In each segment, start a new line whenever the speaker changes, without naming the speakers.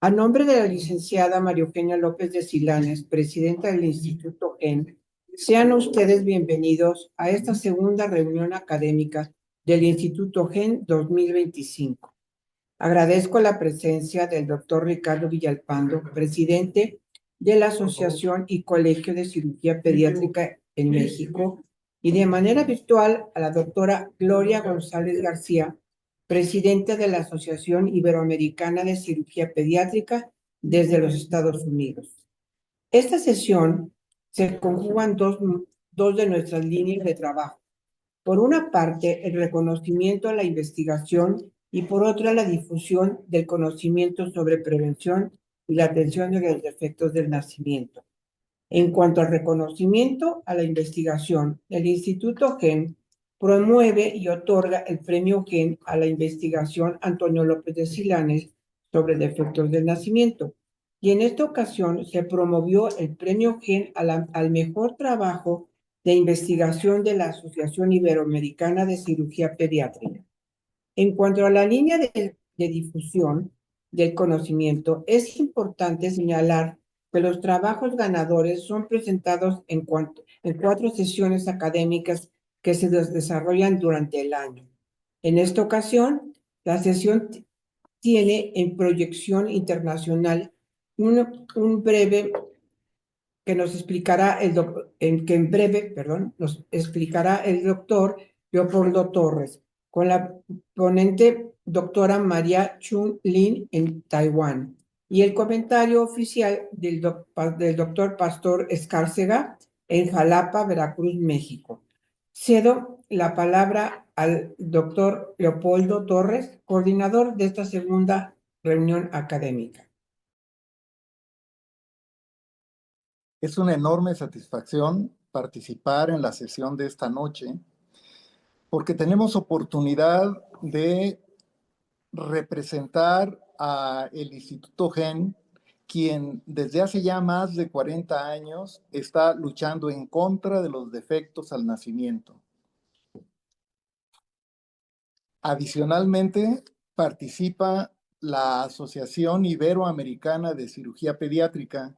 A nombre de la licenciada María Eugenia López de Silanes, presidenta del Instituto GEN, sean ustedes bienvenidos a esta segunda reunión académica del Instituto GEN 2025. Agradezco la presencia del doctor Ricardo Villalpando, presidente de la Asociación y Colegio de Cirugía Pediátrica en México, y de manera virtual a la doctora Gloria González García, presidenta de la Asociación Iberoamericana de Cirugía Pediátrica desde los Estados Unidos. Esta sesión se conjugan dos de nuestras líneas de trabajo. Por una parte, el reconocimiento a la investigación y por otra, la difusión del conocimiento sobre prevención y la atención de los defectos del nacimiento. En cuanto al reconocimiento a la investigación, el Instituto GEN promueve y otorga el premio GEN a la investigación Antonio López de Silanes sobre defectos del nacimiento. Y en esta ocasión se promovió el premio GEN al mejor trabajo de investigación de la Asociación Iberoamericana de Cirugía Pediátrica. En cuanto a la línea de difusión del conocimiento, es importante señalar que los trabajos ganadores son presentados en 4 sesiones académicas que se desarrollan durante el año. En esta ocasión, la sesión tiene en proyección internacional un breve que nos explicará nos explicará el doctor Leopoldo Torres, con la ponente doctora María Chun Lin en Taiwán, y el comentario oficial del doctor Pastor Escárcega en Jalapa, Veracruz, México. Cedo la palabra al doctor Leopoldo Torres, coordinador de esta segunda reunión académica.
Es una enorme satisfacción participar en la sesión de esta noche porque tenemos oportunidad de representar a el Instituto GEN, quien desde hace ya más de 40 años está luchando en contra de los defectos al nacimiento. Adicionalmente, participa la Asociación Iberoamericana de Cirugía Pediátrica,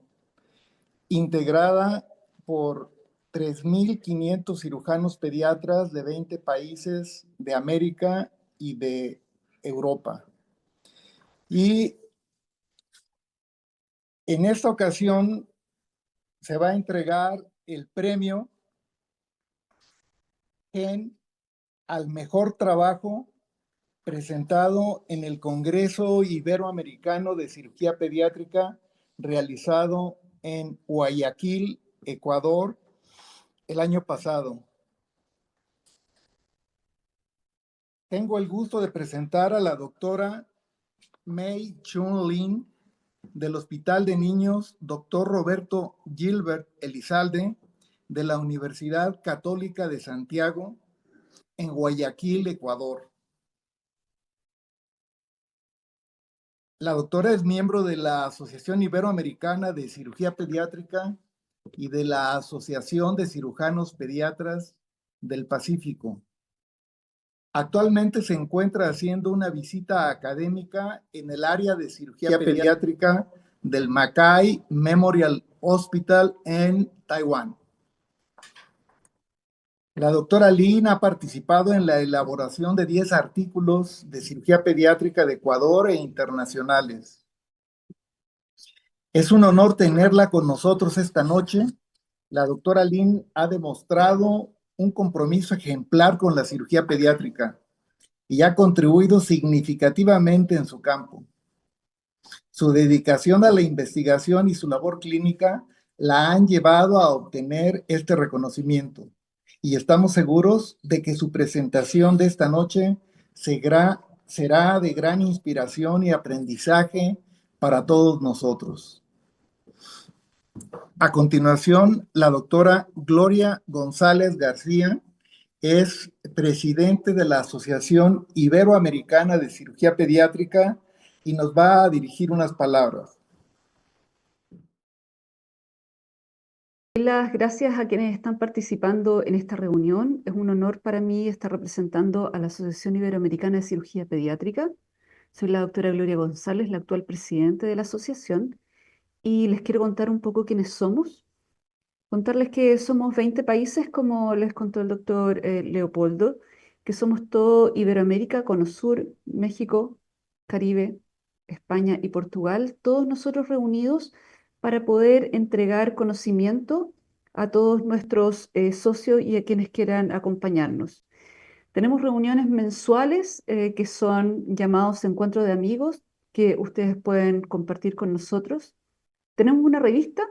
integrada por 3.500 cirujanos pediatras de 20 países de América y de Europa. Y en esta ocasión se va a entregar el premio GEN al mejor trabajo presentado en el Congreso Iberoamericano de Cirugía Pediátrica realizado en Guayaquil, Ecuador, el año pasado. Tengo el gusto de presentar a la doctora Mei Chun Lin del Hospital de Niños Dr. Roberto Gilbert Elizalde de la Universidad Católica de Santiago en Guayaquil, Ecuador. La doctora es miembro de la Asociación Iberoamericana de Cirugía Pediátrica y de la Asociación de Cirujanos Pediatras del Pacífico. Actualmente se encuentra haciendo una visita académica en el área de cirugía pediátrica del Mackay Memorial Hospital en Taiwán. La doctora Lin ha participado en la elaboración de 10 artículos de cirugía pediátrica de Ecuador e internacionales. Es un honor tenerla con nosotros esta noche. La doctora Lin ha demostrado un compromiso ejemplar con la cirugía pediátrica y ha contribuido significativamente en su campo. Su dedicación a la investigación y su labor clínica la han llevado a obtener este reconocimiento, y estamos seguros de que su presentación de esta noche será de gran inspiración y aprendizaje para todos nosotros. A continuación, la doctora Gloria González García es presidente de la Asociación Iberoamericana de Cirugía Pediátrica y nos va a dirigir unas palabras.
Las gracias a quienes están participando en esta reunión. Es un honor para mí estar representando a la Asociación Iberoamericana de Cirugía Pediátrica. Soy la doctora Gloria González, la actual presidente de la asociación, y les quiero contar un poco quiénes somos. Contarles que somos 20 países, como les contó el doctor Leopoldo, que somos todo Iberoamérica, Cono Sur, México, Caribe, España y Portugal, todos nosotros reunidos para poder entregar conocimiento a todos nuestros socios y a quienes quieran acompañarnos. Tenemos reuniones mensuales que son llamados encuentros de amigos que ustedes pueden compartir con nosotros. Tenemos una revista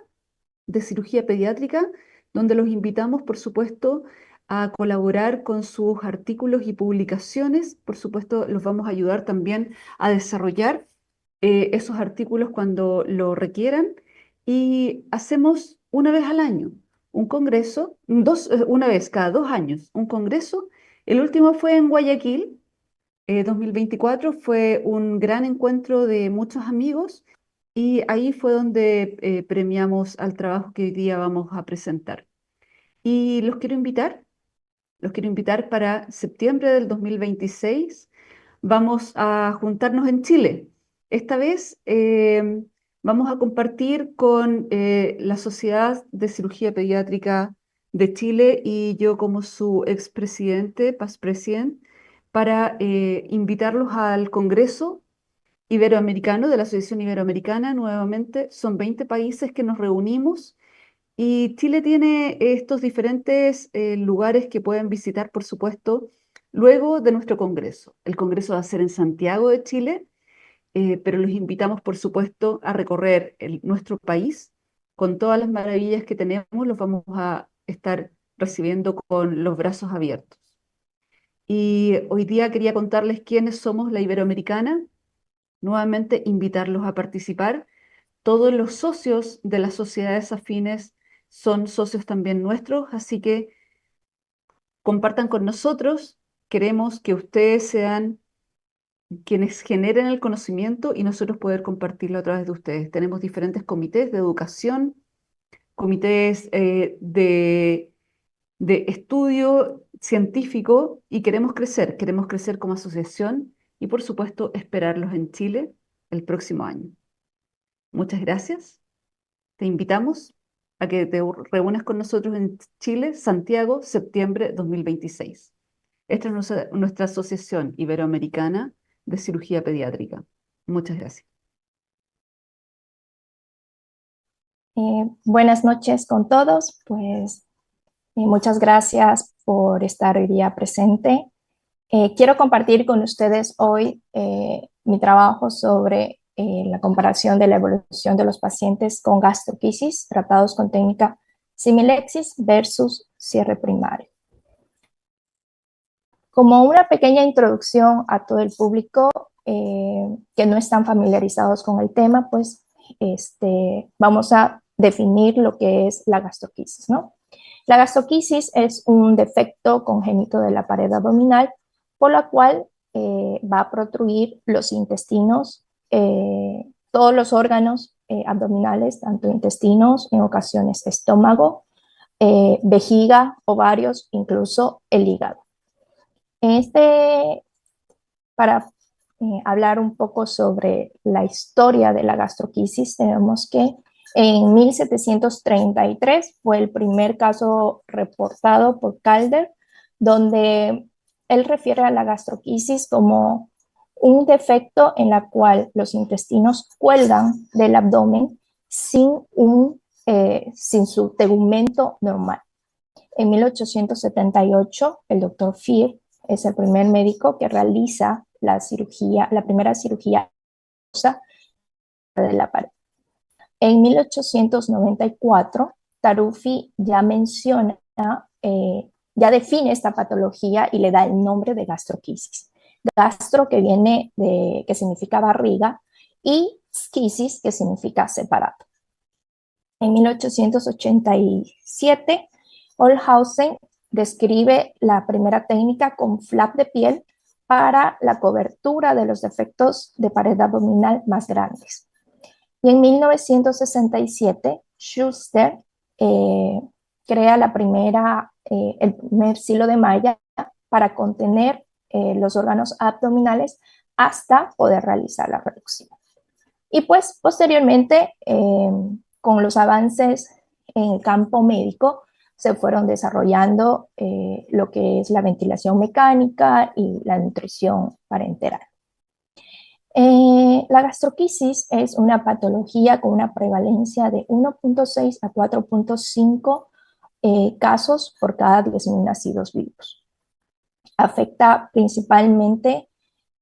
de cirugía pediátrica donde los invitamos, por supuesto, a colaborar con sus artículos y publicaciones. Por supuesto, los vamos a ayudar también a desarrollar esos artículos cuando lo requieran. Y hacemos una vez al año un congreso, una vez cada 2 años, un congreso. El último fue en Guayaquil, 2024, fue un gran encuentro de muchos amigos y ahí fue donde premiamos al trabajo que hoy día vamos a presentar. Y los quiero invitar para septiembre del 2026. Vamos a juntarnos en Chile. Esta vez vamos a compartir con la Sociedad de Cirugía Pediátrica de Chile y yo como su expresidente, past president, para invitarlos al Congreso Iberoamericano de la Asociación Iberoamericana. Nuevamente, son 20 países que nos reunimos y Chile tiene estos diferentes lugares que pueden visitar, por supuesto, luego de nuestro congreso. El congreso va a ser en Santiago de Chile, pero los invitamos, por supuesto, a recorrer nuestro país con todas las maravillas que tenemos. Los vamos a estar recibiendo con los brazos abiertos. Y hoy día quería contarles quiénes somos la Iberoamericana, nuevamente invitarlos a participar. Todos los socios de las sociedades afines son socios también nuestros, así que compartan con nosotros. Queremos que ustedes sean quienes generen el conocimiento y nosotros poder compartirlo a través de ustedes. Tenemos diferentes comités de educación, comités de estudio científico y queremos crecer como asociación y por supuesto esperarlos en Chile el próximo año. Muchas gracias. Te invitamos a que te reúnas con nosotros en Chile, Santiago, septiembre 2026. Esta es nuestra Asociación Iberoamericana de Cirugía Pediátrica. Muchas gracias.
Buenas noches con todos, pues muchas gracias por estar hoy día presente. Quiero compartir con ustedes hoy mi trabajo sobre la comparación de la evolución de los pacientes con gastroquisis tratados con técnica Similexis versus cierre primario. Como una pequeña introducción a todo el público que no están familiarizados con el tema, pues vamos a definir lo que es la gastroquisis, ¿no? La gastroquisis es un defecto congénito de la pared abdominal por la cual va a protruir los intestinos, todos los órganos abdominales, tanto intestinos, en ocasiones estómago, vejiga, ovarios, incluso el hígado. Para hablar un poco sobre la historia de la gastroquisis, tenemos que en 1733 fue el primer caso reportado por Calder, donde él refiere a la gastroquisis como un defecto en la cual los intestinos cuelgan del abdomen sin su tegumento normal. En 1878, el doctor Fear es el primer médico que realiza la primera cirugía de la pared. En 1894, Taruffi ya menciona, ya define esta patología y le da el nombre de gastroquisis. Gastro, que que significa barriga, y quisis, que significa separado. En 1887, Olshausen describe la primera técnica con flap de piel para la cobertura de los defectos de pared abdominal más grandes. Y en 1967, Schuster crea el primer silo de malla para contener los órganos abdominales hasta poder realizar la reducción. Y pues posteriormente, con los avances en el campo médico, se fueron desarrollando lo que es la ventilación mecánica y la nutrición parenteral. La gastroquisis es una patología con una prevalencia de 1.6 a 4.5 casos por cada 10.000 nacidos vivos. Afecta principalmente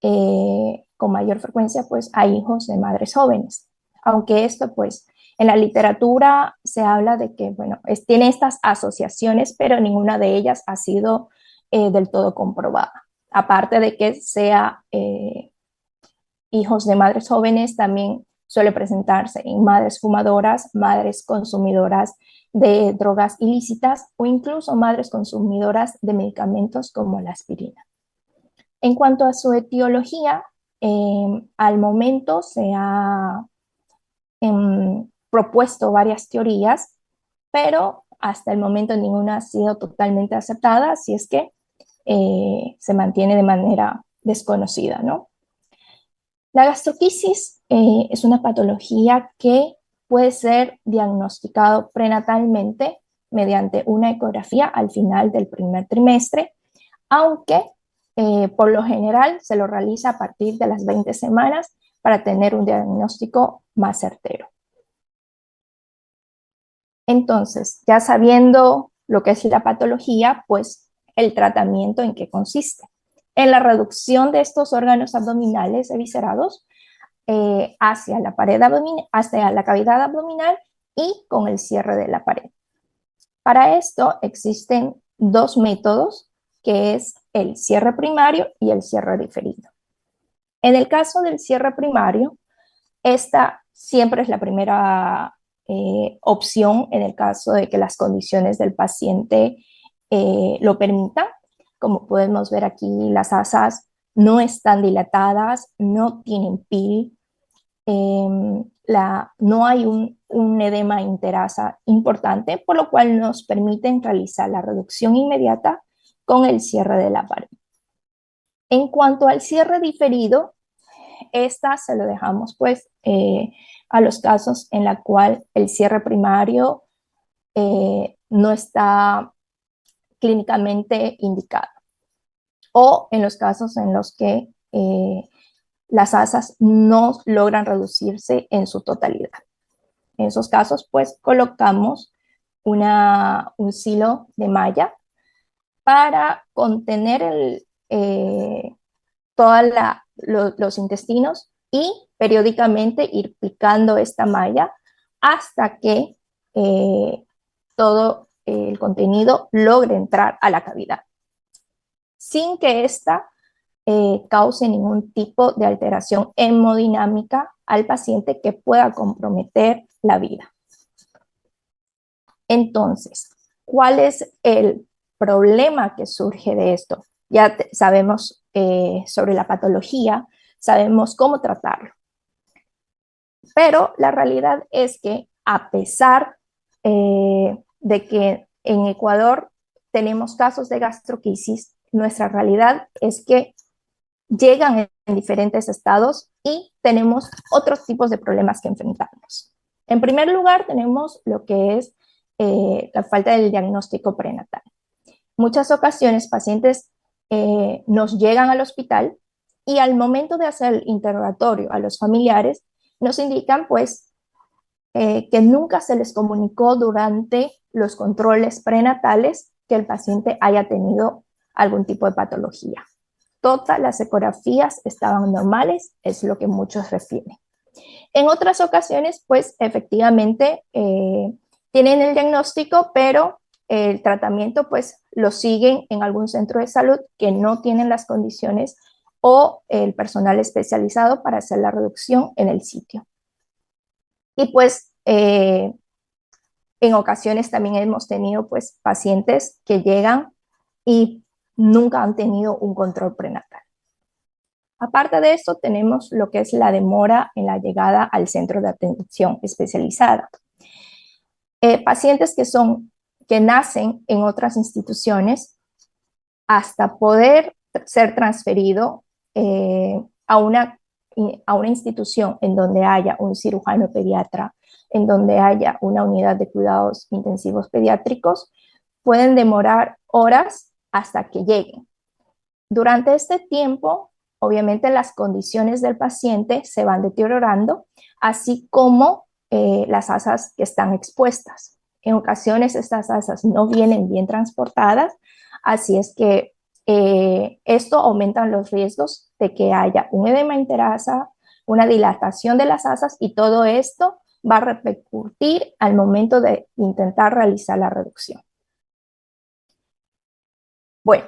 con mayor frecuencia pues, a hijos de madres jóvenes, aunque esto pues en la literatura se habla de que bueno, tiene estas asociaciones, pero ninguna de ellas ha sido del todo comprobada. Aparte de que sea hijos de madres jóvenes, también suele presentarse en madres fumadoras, madres consumidoras de drogas ilícitas o incluso madres consumidoras de medicamentos como la aspirina. En cuanto a su etiología, al momento se ha propuesto varias teorías, pero hasta el momento ninguna ha sido totalmente aceptada, así es que se mantiene de manera desconocida, ¿no? La gastroquisis es una patología que puede ser diagnosticado prenatalmente mediante una ecografía al final del primer trimestre, aunque por lo general se lo realiza a partir de las 20 semanas para tener un diagnóstico más certero. Entonces, ya sabiendo lo que es la patología, pues el tratamiento en qué consiste. En la reducción de estos órganos abdominales eviscerados hacia la pared abdominal, hacia la cavidad abdominal y con el cierre de la pared. Para esto existen dos métodos, que es el cierre primario y el cierre diferido. En el caso del cierre primario, esta siempre es la primera opción en el caso de que las condiciones del paciente lo permitan. Como podemos ver aquí, las asas no están dilatadas, no tienen PIL, no hay un edema interasa importante, por lo cual nos permiten realizar la reducción inmediata con el cierre de la pared. En cuanto al cierre diferido, esta se lo dejamos pues a los casos en la cual el cierre primario no está clínicamente indicado, o en los casos en los que las asas no logran reducirse en su totalidad. En esos casos, pues, colocamos un silo de malla para contener todos los intestinos y periódicamente ir picando esta malla hasta que todo el contenido logre entrar a la cavidad, sin que ésta cause ningún tipo de alteración hemodinámica al paciente que pueda comprometer la vida. Entonces, ¿cuál es el problema que surge de esto? Ya sabemos sobre la patología, sabemos cómo tratarlo. Pero la realidad es que a pesar de que en Ecuador tenemos casos de gastroquisis, nuestra realidad es que llegan en diferentes estados y tenemos otros tipos de problemas que enfrentarnos. En primer lugar, tenemos lo que es la falta del diagnóstico prenatal. Muchas ocasiones pacientes nos llegan al hospital y al momento de hacer el interrogatorio a los familiares nos indican pues que nunca se les comunicó durante los controles prenatales que el paciente haya tenido algún tipo de patología. Todas las ecografías estaban normales, es lo que muchos refieren. En otras ocasiones, pues efectivamente tienen el diagnóstico, pero el tratamiento pues lo siguen en algún centro de salud que no tienen las condiciones o el personal especializado para hacer la reducción en el sitio. Y pues en ocasiones también hemos tenido pues pacientes que llegan y nunca han tenido un control prenatal. Aparte de esto, tenemos lo que es la demora en la llegada al centro de atención especializada. Pacientes que nacen en otras instituciones hasta poder ser transferido a una institución en donde haya un cirujano pediatra, en donde haya una unidad de cuidados intensivos pediátricos, pueden demorar horas hasta que lleguen. Durante este tiempo, obviamente las condiciones del paciente se van deteriorando, así como las asas que están expuestas. En ocasiones estas asas no vienen bien transportadas, así es que esto aumenta los riesgos de que haya un edema interasa, una dilatación de las asas, y todo esto va a repercutir al momento de intentar realizar la reducción. Bueno,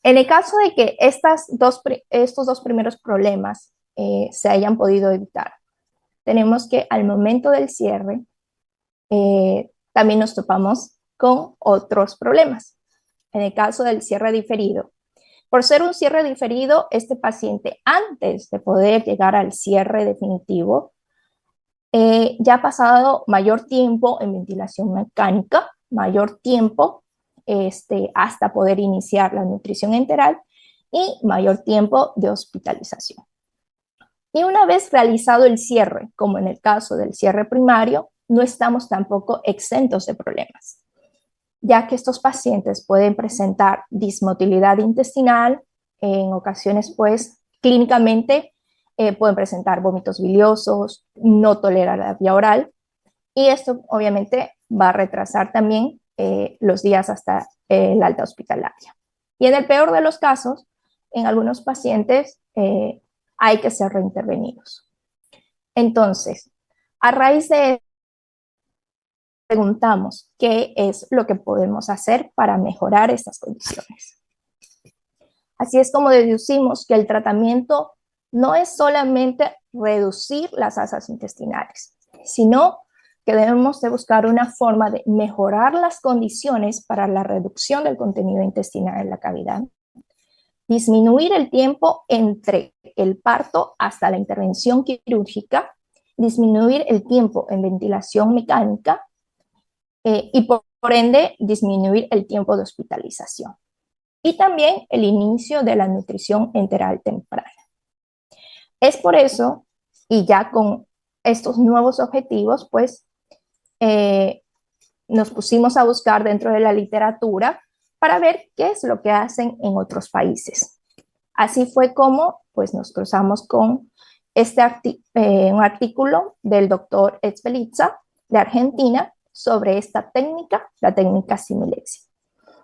en el caso de que estos dos primeros problemas se hayan podido evitar, tenemos que al momento del cierre también nos topamos con otros problemas. En el caso del cierre diferido, por ser un cierre diferido, este paciente, antes de poder llegar al cierre definitivo, ya ha pasado mayor tiempo en ventilación mecánica, mayor tiempo hasta poder iniciar la nutrición enteral y mayor tiempo de hospitalización. Y una vez realizado el cierre, como en el caso del cierre primario, no estamos tampoco exentos de problemas, ya que estos pacientes pueden presentar dismotilidad intestinal, en ocasiones, pues, clínicamente pueden presentar vómitos biliosos, no tolerar la vía oral, y esto obviamente va a retrasar también los días hasta la alta hospitalaria. Y en el peor de los casos, en algunos pacientes hay que ser reintervenidos. Entonces, a raíz de preguntamos qué es lo que podemos hacer para mejorar estas condiciones. Así es como deducimos que el tratamiento no es solamente reducir las asas intestinales, sino que debemos de buscar una forma de mejorar las condiciones para la reducción del contenido intestinal en la cavidad, disminuir el tiempo entre el parto hasta la intervención quirúrgica, disminuir el tiempo en ventilación mecánica, y por ende disminuir el tiempo de hospitalización. Y también el inicio de la nutrición enteral temprana. Es por eso, y ya con estos nuevos objetivos, pues nos pusimos a buscar dentro de la literatura para ver qué es lo que hacen en otros países. Así fue como pues, nos cruzamos con un artículo del doctor Ezbelitza de Argentina sobre esta técnica, la técnica Similexi.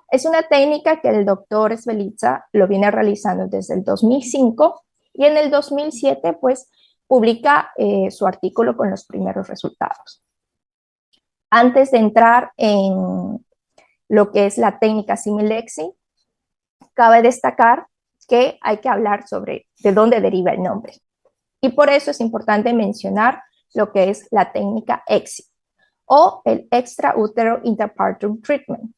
Es una técnica que el doctor Ezbelitza lo viene realizando desde el 2005 y en el 2007 pues publica su artículo con los primeros resultados. Antes de entrar en lo que es la técnica Similexi, cabe destacar que hay que hablar sobre de dónde deriva el nombre. Y por eso es importante mencionar lo que es la técnica EXI o el Extrautero Interpartum Treatment.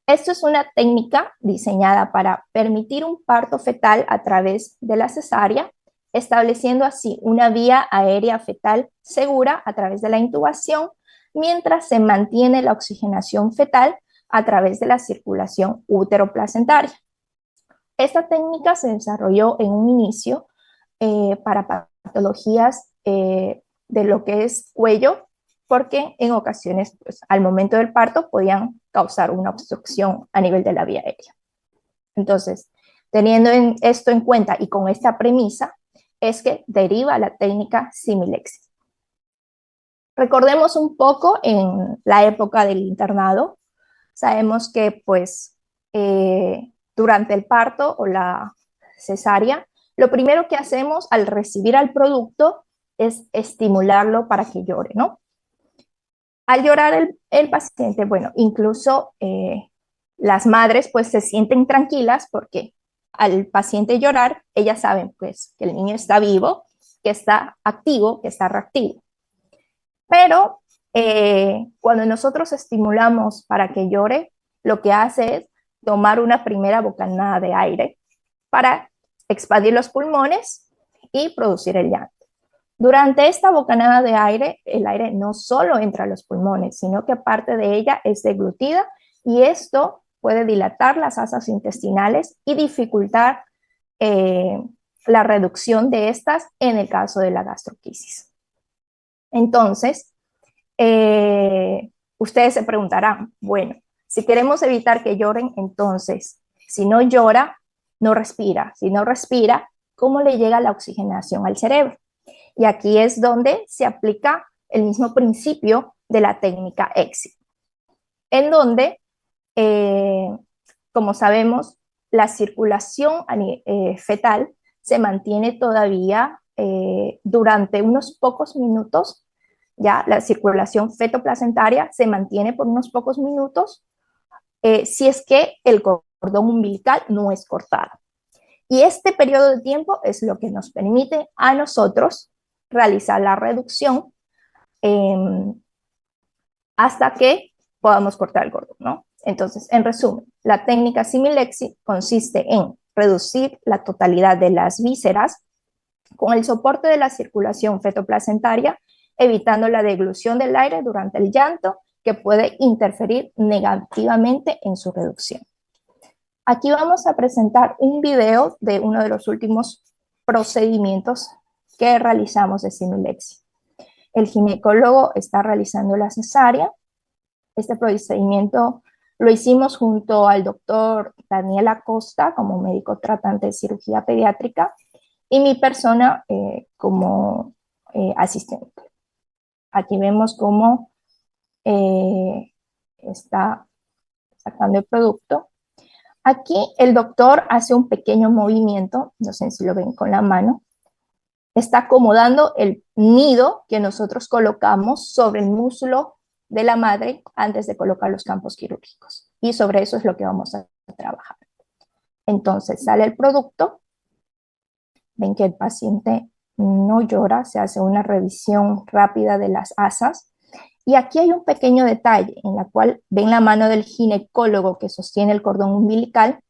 Esto es una técnica diseñada para permitir un parto fetal a través de la cesárea, estableciendo así una vía aérea fetal segura a través de la intubación, mientras se mantiene la oxigenación fetal a través de la circulación útero-placentaria. Esta técnica se desarrolló en un inicio para patologías de lo que es cuello, porque en ocasiones, pues, al momento del parto, podían causar una obstrucción a nivel de la vía aérea. Entonces, teniendo esto en cuenta y con esta premisa, es que deriva la técnica Similexi. Recordemos un poco en la época del internado. Sabemos que, pues, durante el parto o la cesárea, lo primero que hacemos al recibir al producto es estimularlo para que llore, ¿no? Al llorar el paciente, bueno, incluso las madres pues se sienten tranquilas porque al paciente llorar, ellas saben pues que el niño está vivo, que está activo, que está reactivo. Pero cuando nosotros estimulamos para que llore, lo que hace es tomar una primera bocanada de aire para expandir los pulmones y producir el llanto. Durante esta bocanada de aire, el aire no solo entra a los pulmones, sino que parte de ella es deglutida y esto puede dilatar las asas intestinales y dificultar la reducción de estas en el caso de la gastroquisis. Entonces, ustedes se preguntarán, bueno, si queremos evitar que lloren, entonces, si no llora, no respira. Si no respira, ¿cómo le llega la oxigenación al cerebro? Y aquí es donde se aplica el mismo principio de la técnica EXIT, en donde, como sabemos, la circulación fetal se mantiene todavía durante unos pocos minutos. Ya la circulación fetoplacentaria se mantiene por unos pocos minutos si es que el cordón umbilical no es cortado. Y este periodo de tiempo es lo que nos permite a nosotros realizar la reducción hasta que podamos cortar el cordón, ¿no? Entonces, en resumen, la técnica Similexi consiste en reducir la totalidad de las vísceras con el soporte de la circulación fetoplacentaria, evitando la deglución del aire durante el llanto, que puede interferir negativamente en su reducción. Aquí vamos a presentar un video de uno de los últimos procedimientos que realizamos de Similexi. El ginecólogo está realizando la cesárea. Este procedimiento lo hicimos junto al doctor Daniel Acosta como médico tratante de cirugía pediátrica y mi persona como asistente. Aquí vemos cómo está sacando el producto. Aquí el doctor hace un pequeño movimiento, no sé si lo ven con la mano, está acomodando el nido que nosotros colocamos sobre el músculo de la madre antes de colocar los campos quirúrgicos. Y sobre eso es lo que vamos a trabajar. Entonces sale el producto, ven que el paciente no llora, se hace una revisión rápida de las asas. Y aquí hay un pequeño detalle en la cual ven la mano del ginecólogo que sostiene el cordón umbilical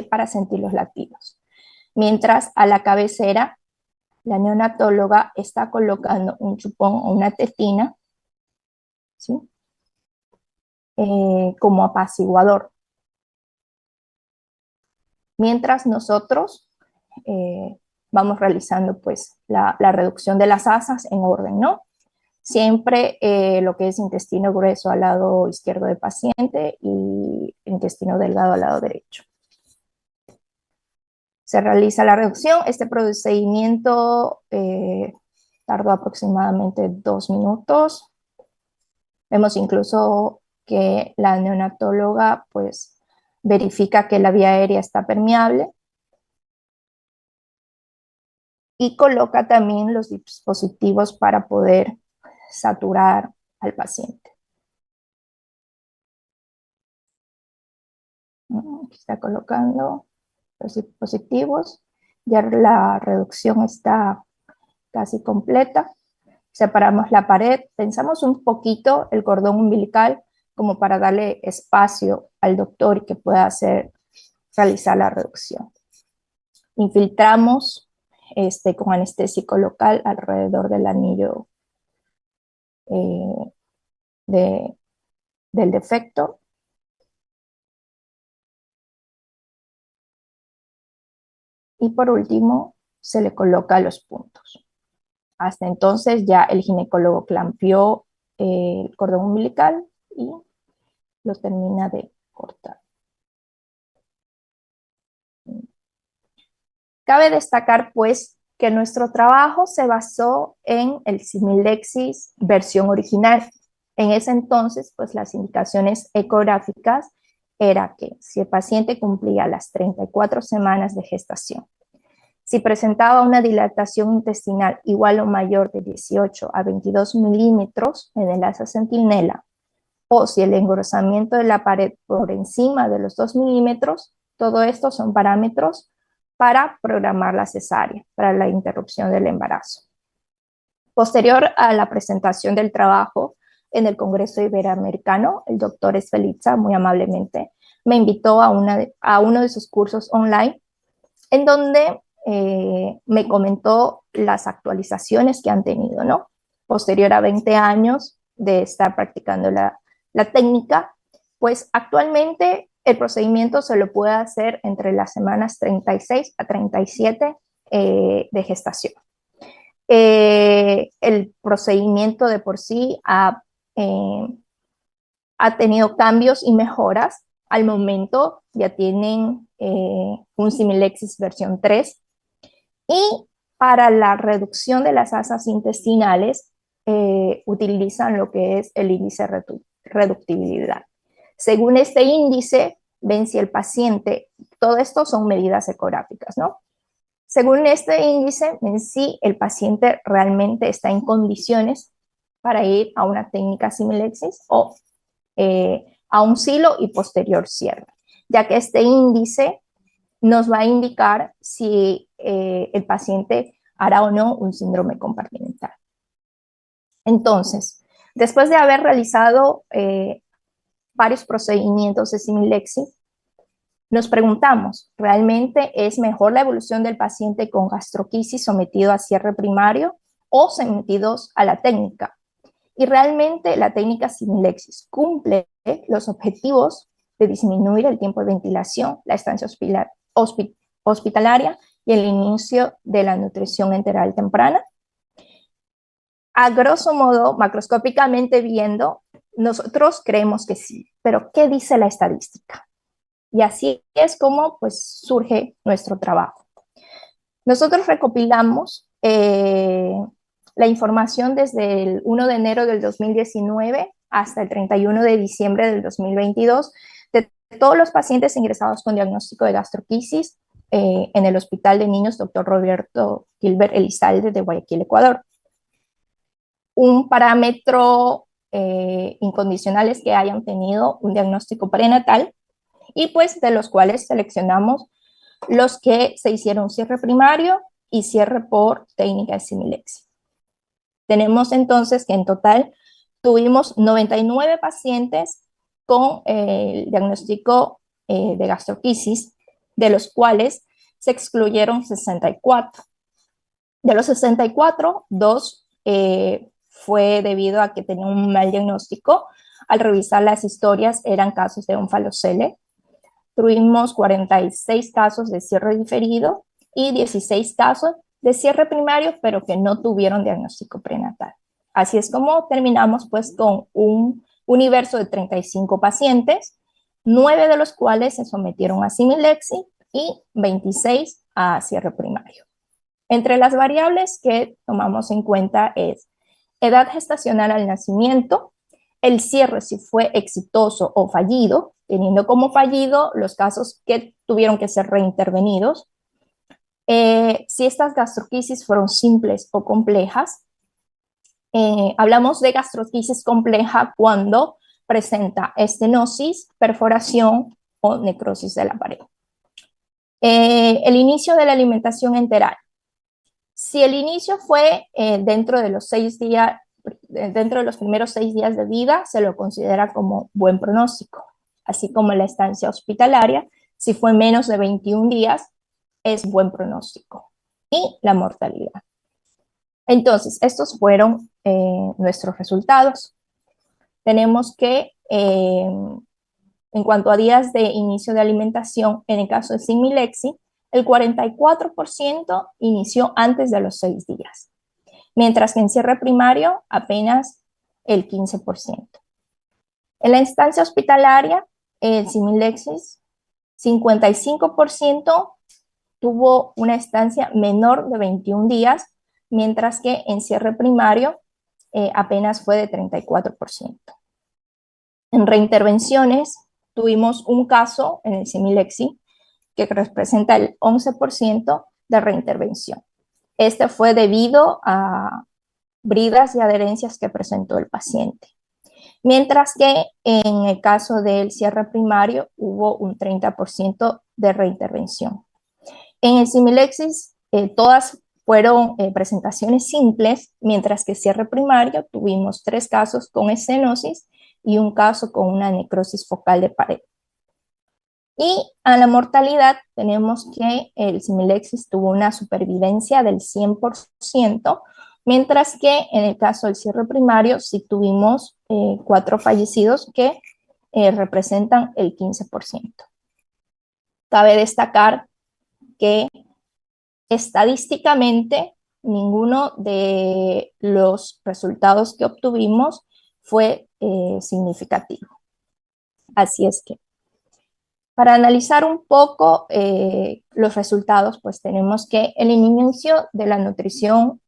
para sentir los latidos. Mientras a la cabecera, la neonatóloga está colocando un chupón o una tetina, ¿sí? Como apaciguador. Mientras nosotros vamos realizando pues la reducción de las asas en orden, ¿no? Siempre lo que es intestino grueso al lado izquierdo del paciente y intestino delgado al lado derecho. Se realiza la reducción. Este procedimiento tardó aproximadamente 2 minutos. Vemos incluso que la neonatóloga pues verifica que la vía aérea está permeable y coloca también los dispositivos para poder saturar al paciente. Aquí está colocando los dispositivos, ya la reducción está casi completa. Separamos la pared, pensamos un poquito el cordón umbilical como para darle espacio al doctor y que pueda realizar la reducción. Infiltramos con anestésico local alrededor del anillo del defecto. Y por último, se le coloca los puntos. Hasta entonces ya el ginecólogo clampeó el cordón umbilical y lo termina de cortar. Cabe destacar pues que nuestro trabajo se basó en el Similexis versión original. En ese entonces pues las indicaciones ecográficas era que si el paciente cumplía las 34 semanas de gestación, si presentaba una dilatación intestinal igual o mayor de 18 a 22 milímetros en el asa centinela, o si el engrosamiento de la pared por encima de los 2 milímetros, todo esto son parámetros para programar la cesárea, para la interrupción del embarazo. Posterior a la presentación del trabajo en el Congreso Iberoamericano, el doctor Esfelitza muy amablemente me invitó a uno de sus cursos online, en donde me comentó las actualizaciones que han tenido, ¿no? Posterior a 20 años de estar practicando la técnica, pues actualmente el procedimiento se lo puede hacer entre las semanas 36 a 37 de gestación. El procedimiento de por sí ha tenido cambios y mejoras. Al momento ya tienen un Similexis versión 3, y para la reducción de las asas intestinales utilizan lo que es el índice de reductibilidad. Según este índice, ven si el paciente, todo esto son medidas ecográficas, ¿no? Según este índice, ven si el paciente realmente está en condiciones para ir a una técnica Similexis o a un silo y posterior cierre, ya que este índice nos va a indicar si el paciente hará o no un síndrome compartimental. Entonces, después de haber realizado varios procedimientos de Similexis, nos preguntamos, ¿realmente es mejor la evolución del paciente con gastroquisis sometido a cierre primario o sometidos a la técnica? Y realmente la técnica Similexis cumple los objetivos de disminuir el tiempo de ventilación, la estancia hospitalaria y el inicio de la nutrición enteral temprana. A grosso modo, macroscópicamente viendo, nosotros creemos que sí, pero ¿qué dice la estadística? Y así es como pues surge nuestro trabajo. Nosotros recopilamos la información desde el 1 de enero del 2019 hasta el 31 de diciembre del 2022 de todos los pacientes ingresados con diagnóstico de gastroquisis en el Hospital de Niños Dr. Roberto Gilbert Elizalde de Guayaquil, Ecuador. Un parámetro incondicional es que hayan tenido un diagnóstico prenatal, y pues de los cuales seleccionamos los que se hicieron cierre primario y cierre por técnica de Similexis. Tenemos entonces que en total tuvimos 99 pacientes con el diagnóstico de gastroquisis, de los cuales se excluyeron 64. De los 64, 2 fue debido a que tenían un mal diagnóstico. Al revisar las historias eran casos de onfalocele. Tuvimos 46 casos de cierre diferido y 16 casos de cierre primario, pero que no tuvieron diagnóstico prenatal. Así es como terminamos pues con un universo de 35 pacientes, 9 de los cuales se sometieron a Similexis y 26 a cierre primario. Entre las variables que tomamos en cuenta es edad gestacional al nacimiento, el cierre si fue exitoso o fallido, teniendo como fallido los casos que tuvieron que ser reintervenidos, si estas gastroquisis fueron simples o complejas. Hablamos de gastroquisis compleja cuando presenta estenosis, perforación o necrosis de la pared. El inicio de la alimentación enteral. Si el inicio fue dentro de los 6 días, dentro de los primeros 6 días de vida, se lo considera como buen pronóstico, así como la estancia hospitalaria. Si fue menos de 21 días, es buen pronóstico. Y la mortalidad. Entonces, estos fueron nuestros resultados. Tenemos que, en cuanto a días de inicio de alimentación, en el caso de Similexis, el 44% inició antes de los 6 días, mientras que en cierre primario apenas el 15%. En la instancia hospitalaria, el Similexis, 55% tuvo una estancia menor de 21 días, mientras que en cierre primario apenas fue de 34%. En reintervenciones tuvimos un caso en el Similexis que representa el 11% de reintervención. Este fue debido a bridas y adherencias que presentó el paciente. Mientras que en el caso del cierre primario hubo un 30% de reintervención. En el Similexis todas fueron presentaciones simples, mientras que cierre primario tuvimos 3 casos con estenosis y un caso con una necrosis focal de pared. Y a la mortalidad tenemos que el Similexis tuvo una supervivencia del 100%, mientras que en el caso del cierre primario sí tuvimos 4 fallecidos que representan el 15%. Cabe destacar que estadísticamente ninguno de los resultados que obtuvimos fue significativo. Así es que, para analizar un poco los resultados, pues tenemos que en el inicio de la nutrición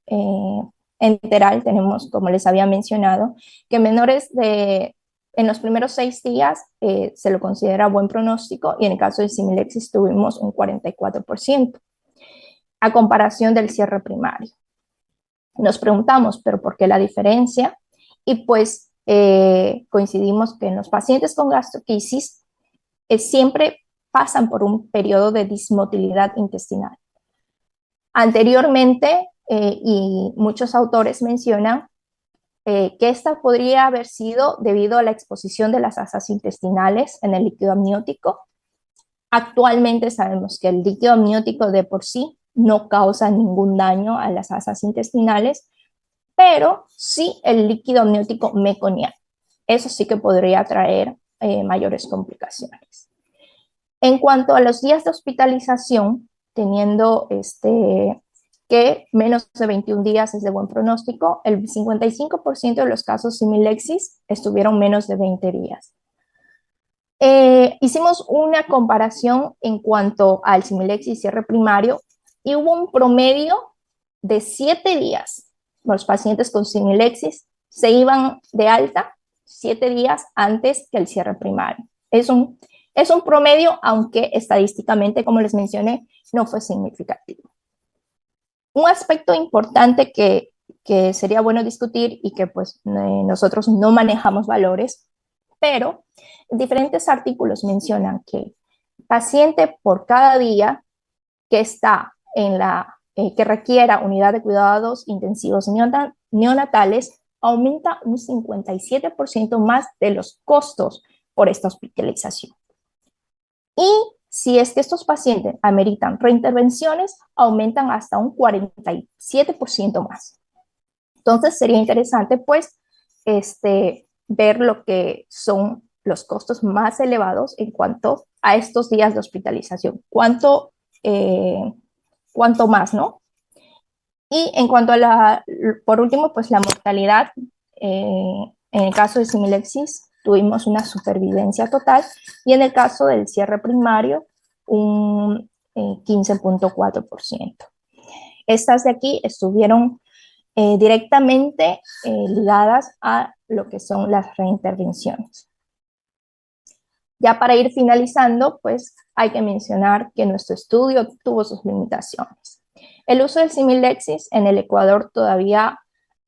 enteral tenemos, como les había mencionado, que en los primeros 6 días se lo considera buen pronóstico, y en el caso de Similexis tuvimos un 44%, a comparación del cierre primario. Nos preguntamos, ¿pero por qué la diferencia? Y pues coincidimos que en los pacientes con gastroquisis siempre pasan por un periodo de dismotilidad intestinal. Anteriormente, y muchos autores mencionan que esta podría haber sido debido a la exposición de las asas intestinales en el líquido amniótico. Actualmente sabemos que el líquido amniótico de por sí no causa ningún daño a las asas intestinales, pero sí el líquido amniótico meconiano. Eso sí que podría traer mayores complicaciones. En cuanto a los días de hospitalización, teniendo que menos de 21 días es de buen pronóstico, el 55% de los casos Similexis estuvieron menos de 20 días. Hicimos una comparación en cuanto al Similexis cierre primario y hubo un promedio de 7 días. Los pacientes con Similexis se iban de alta 7 días antes que el cierre primario. Es un promedio, aunque estadísticamente, como les mencioné, no fue significativo. Un aspecto importante que sería bueno discutir y que pues nosotros no manejamos valores, pero diferentes artículos mencionan que paciente por cada día que está que requiera unidad de cuidados intensivos neonatales aumenta un 57% más de los costos por esta hospitalización. Y si es que estos pacientes ameritan reintervenciones, aumentan hasta un 47% más. Entonces sería interesante pues ver lo que son los costos más elevados en cuanto a estos días de hospitalización. ¿Cuánto más, no? Y en cuanto a por último, pues la mortalidad, en el caso de Similexis tuvimos una supervivencia total, y en el caso del cierre primario un 15.4%. Estas de aquí estuvieron directamente ligadas a lo que son las reintervenciones. Ya para ir finalizando, pues hay que mencionar que nuestro estudio tuvo sus limitaciones. El uso del Similexis en el Ecuador todavía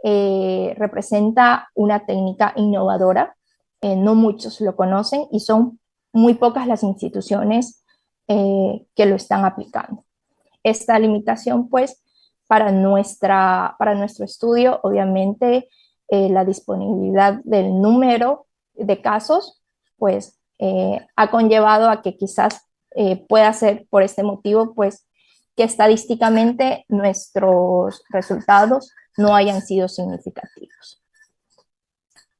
representa una técnica innovadora. No muchos lo conocen y son muy pocas las instituciones que lo están aplicando. Esta limitación, pues, para nuestro estudio, obviamente, la disponibilidad del número de casos, pues, ha conllevado a que quizás pueda ser por este motivo, pues, que estadísticamente nuestros resultados no hayan sido significativos.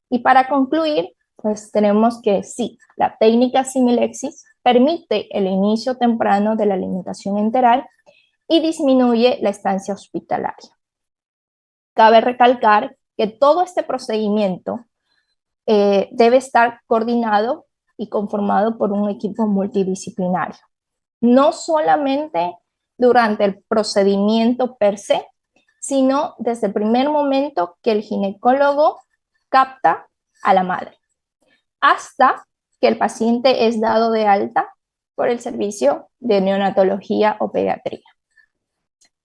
Y para concluir, pues tenemos que sí, la técnica Similexis permite el inicio temprano de la alimentación enteral y disminuye la estancia hospitalaria. Cabe recalcar que todo este procedimiento debe estar coordinado y conformado por un equipo multidisciplinario. No solamente durante el procedimiento per se, sino desde el primer momento que el ginecólogo capta a la madre, hasta que el paciente es dado de alta por el servicio de neonatología o pediatría.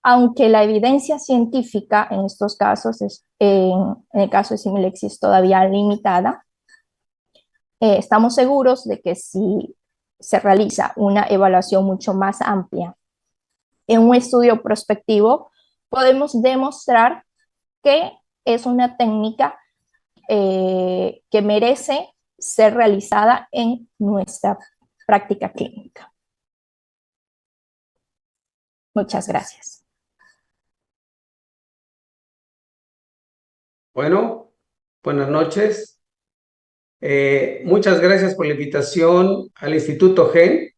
Aunque la evidencia científica en estos casos, en el caso de Similexis, todavía limitada, estamos seguros de que si se realiza una evaluación mucho más amplia en un estudio prospectivo, podemos demostrar que es una técnica que merece ser realizada en nuestra práctica clínica. Muchas gracias.
Bueno, buenas noches. Muchas gracias por la invitación al Instituto GEN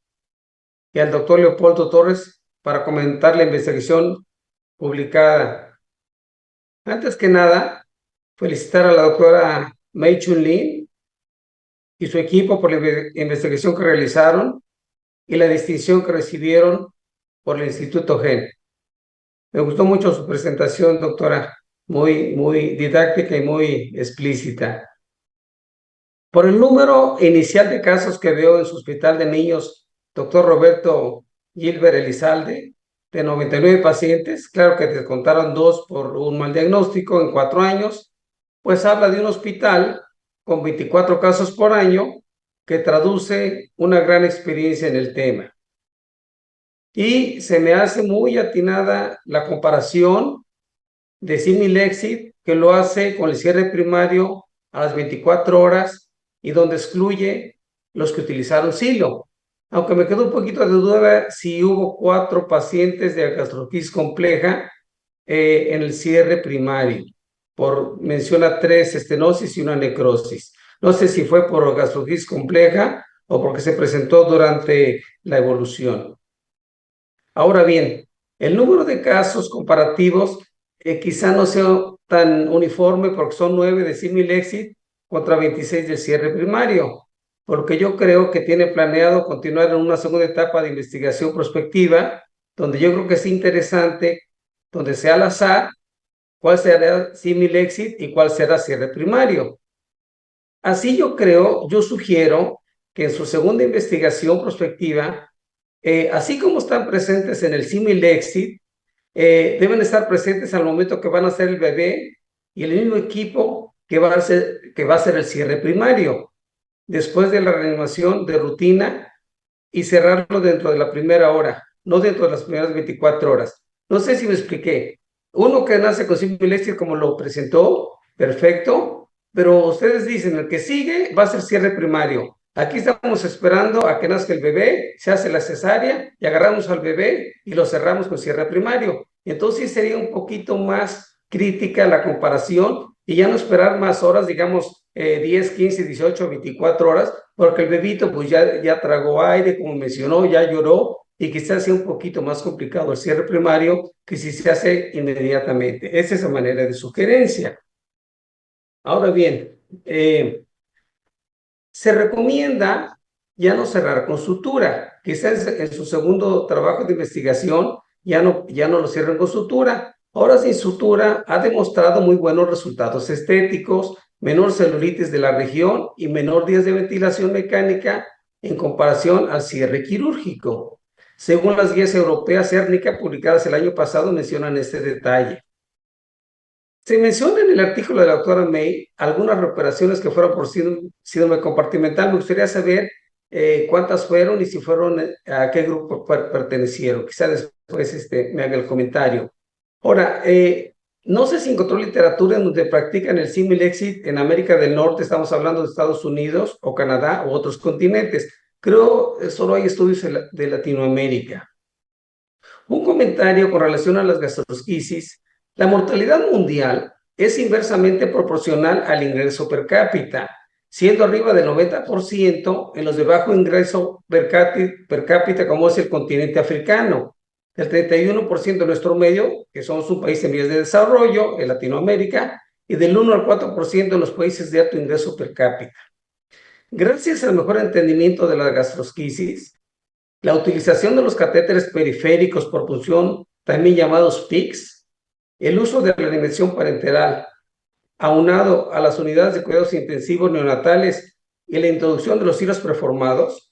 y al doctor Leopoldo Torres para comentar la investigación publicada. Antes que nada, felicitar a la doctora Mei Chun Lin y su equipo por la investigación que realizaron y la distinción que recibieron por el Instituto GEN. Me gustó mucho su presentación, doctora, muy didáctica y muy explícita. Por el número inicial de casos que veo en su hospital de niños, doctor Roberto Gilbert Elizalde, de 99 pacientes, claro que descontaron 2 por un mal diagnóstico en 4 años, pues habla de un hospital con 24 casos por año que traduce una gran experiencia en el tema. Y se me hace muy atinada la comparación de Similexit, que lo hace con el cierre primario a las 24 horas y donde excluye los que utilizaron Silo. Aunque me quedó un poquito de duda si hubo 4 pacientes de gastroenteritis compleja en el cierre primario. Menciona 3 estenosis y una necrosis. No sé si fue por gastroenteritis compleja o porque se presentó durante la evolución. Ahora bien, el número de casos comparativos quizá no sea tan uniforme porque son 9 de Similexit contra 26 del cierre primario, porque yo creo que tiene planeado continuar en una segunda etapa de investigación prospectiva, donde yo creo que es interesante, donde sea al azar, cuál será Similexit y cuál será cierre primario. Así yo sugiero que en su segunda investigación prospectiva, así como están presentes en el Similexit, deben estar presentes al momento que van a hacer el bebé y el mismo equipo que va a hacer el cierre primario, después de la reanimación de rutina y cerrarlo dentro de la primera hora, no dentro de las primeras 24 horas. No sé si me expliqué. Uno que nace con Similexit como lo presentó, perfecto, pero ustedes dicen, el que sigue va a ser cierre primario. Aquí estamos esperando a que nazca el bebé, se hace la cesárea y agarramos al bebé y lo cerramos con cierre primario. Entonces sería un poquito más crítica la comparación y ya no esperar más horas, digamos 10, 15, 18, 24 horas, porque el bebito pues ya tragó aire, como mencionó, ya lloró y quizás sea un poquito más complicado el cierre primario que si se hace inmediatamente. Esa es la manera de sugerencia. Ahora bien, se recomienda ya no cerrar con sutura. Quizás en su segundo trabajo de investigación ya no lo cierren con sutura. Ahora sin sutura ha demostrado muy buenos resultados estéticos, menor celulitis de la región y menor días de ventilación mecánica en comparación al cierre quirúrgico. Según las guías europeas Cérnica publicadas el año pasado mencionan este detalle. Se menciona en el artículo de la doctora May algunas recuperaciones que fueron por síndrome compartimental. Me gustaría saber cuántas fueron y si fueron a qué grupo pertenecieron. Quizá después me haga el comentario. Ahora, no sé si encontró literatura en donde practican el Similexit en América del Norte, estamos hablando de Estados Unidos o Canadá u otros continentes. Creo que solo hay estudios de Latinoamérica. Un comentario con relación a las gastrosquisis. La mortalidad mundial es inversamente proporcional al ingreso per cápita, siendo arriba del 90% en los de bajo ingreso per cápita, como es el continente africano, el 31% de nuestro medio, que somos un país en vías de desarrollo, en Latinoamérica, y del 1 al 4% en los países de alto ingreso per cápita. Gracias al mejor entendimiento de la gastrosquisis, la utilización de los catéteres periféricos por punción, también llamados PICS, el uso de la alimentación parenteral, aunado a las unidades de cuidados intensivos neonatales y la introducción de los hilos preformados.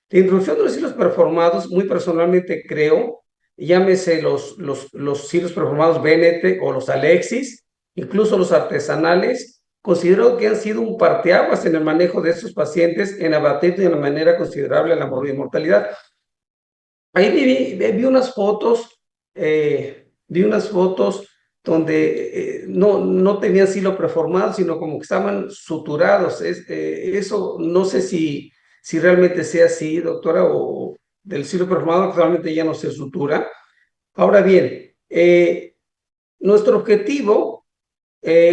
La introducción de los hilos preformados, muy personalmente creo, llámese los hilos preformados Bennett o los Alexis, incluso los artesanales, considero que han sido un parteaguas en el manejo de estos pacientes en abatir de una manera considerable la mortalidad. Ahí vi unas fotos, donde no tenían silo preformado, sino como que estaban suturados. Eso no sé si realmente sea así, doctora, o del silo preformado actualmente ya no se sutura. Ahora bien, nuestro objetivo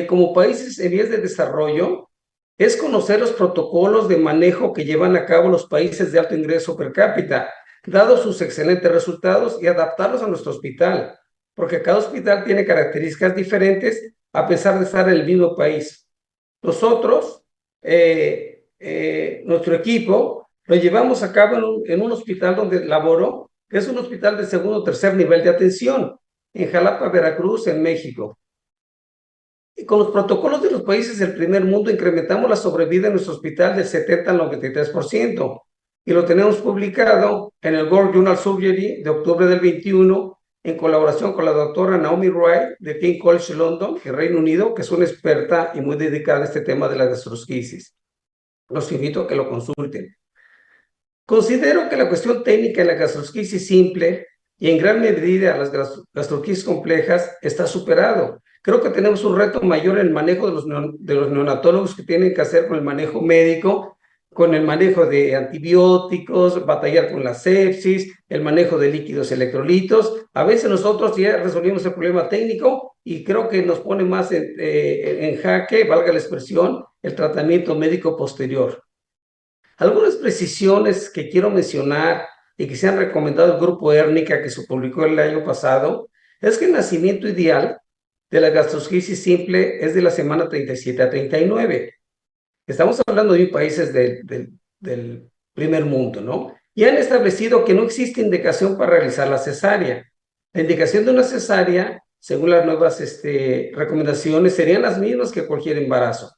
como países en vías de desarrollo es conocer los protocolos de manejo que llevan a cabo los países de alto ingreso per cápita, dados sus excelentes resultados, y adaptarlos a nuestro hospital, porque cada hospital tiene características diferentes a pesar de estar en el mismo país. Nosotros, nuestro equipo, lo llevamos a cabo en un hospital donde laboro, que es un hospital de segundo o tercer nivel de atención, en Jalapa, Veracruz, en México. Y con los protocolos de los países del primer mundo incrementamos la sobrevida en nuestro hospital del 70 al 93%, y lo tenemos publicado en el World Journal Surgery de octubre del 21, en colaboración con la doctora Naomi Wright de King College London, en Reino Unido, que es una experta y muy dedicada a este tema de la gastrosquisis. Los invito a que lo consulten. Considero que la cuestión técnica en la gastrosquisis simple y en gran medida las gastrosquisis complejas está superado. Creo que tenemos un reto mayor en el manejo de los neonatólogos, que tienen que hacer con el manejo médico, con el manejo de antibióticos, batallar con la sepsis, el manejo de líquidos electrolitos. A veces nosotros ya resolvimos el problema técnico y creo que nos pone más en jaque, valga la expresión, el tratamiento médico posterior. Algunas precisiones que quiero mencionar y que se han recomendado el grupo Hérnica, que se publicó el año pasado, es que el nacimiento ideal de la gastrosquisis simple es de la semana 37 a 39. Estamos hablando de países del primer mundo, ¿no? Y han establecido que no existe indicación para realizar la cesárea. La indicación de una cesárea, según las nuevas recomendaciones, serían las mismas que cualquier embarazo.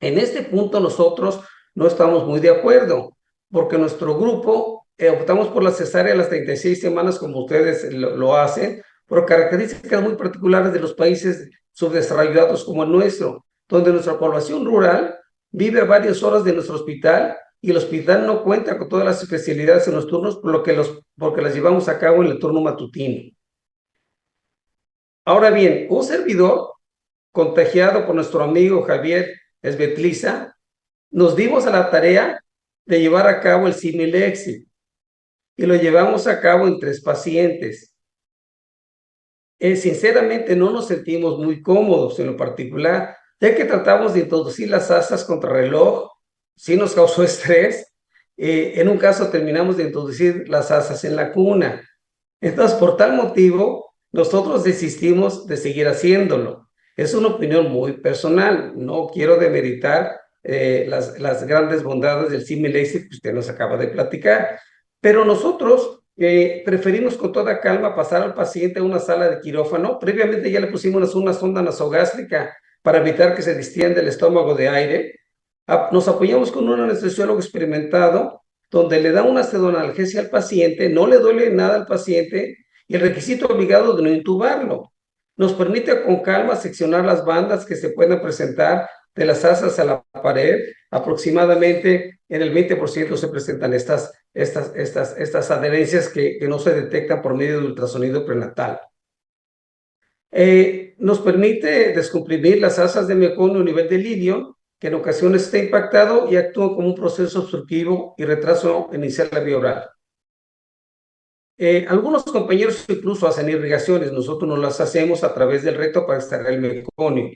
En este punto nosotros no estamos muy de acuerdo, porque nuestro grupo optamos por la cesárea a las 36 semanas, como ustedes lo hacen, por características muy particulares de los países subdesarrollados como el nuestro, donde nuestra población rural vive a varias horas de nuestro hospital, y el hospital no cuenta con todas las especialidades en los turnos, porque las llevamos a cabo en el turno matutino. Ahora bien, un servidor contagiado por nuestro amigo Javier Esbetliza, nos dimos a la tarea de llevar a cabo el Similexit, y lo llevamos a cabo en 3 pacientes. Sinceramente no nos sentimos muy cómodos en lo particular, ya que tratamos de introducir las asas contrarreloj, sí nos causó estrés. En un caso terminamos de introducir las asas en la cuna. Entonces, por tal motivo, nosotros desistimos de seguir haciéndolo. Es una opinión muy personal, no quiero demeritar las grandes bondades del Similexit que usted nos acaba de platicar, pero nosotros preferimos con toda calma pasar al paciente a una sala de quirófano. Previamente ya le pusimos una sonda nasogástrica para evitar que se distienda el estómago de aire. Nos apoyamos con un anestesiólogo experimentado, donde le da una sedonalgesia al paciente, no le duele nada al paciente, y el requisito obligado de no intubarlo. Nos permite con calma seccionar las bandas que se pueden presentar de las asas a la pared. Aproximadamente en el 20% se presentan estas adherencias que no se detectan por medio de ultrasonido prenatal. Nos permite descomprimir las asas de meconio a nivel del ilio, que en ocasiones está impactado y actúa como un proceso obstructivo y retraso inicial la vía oral. Algunos compañeros incluso hacen irrigaciones, nosotros no las hacemos a través del recto para extraer el meconio.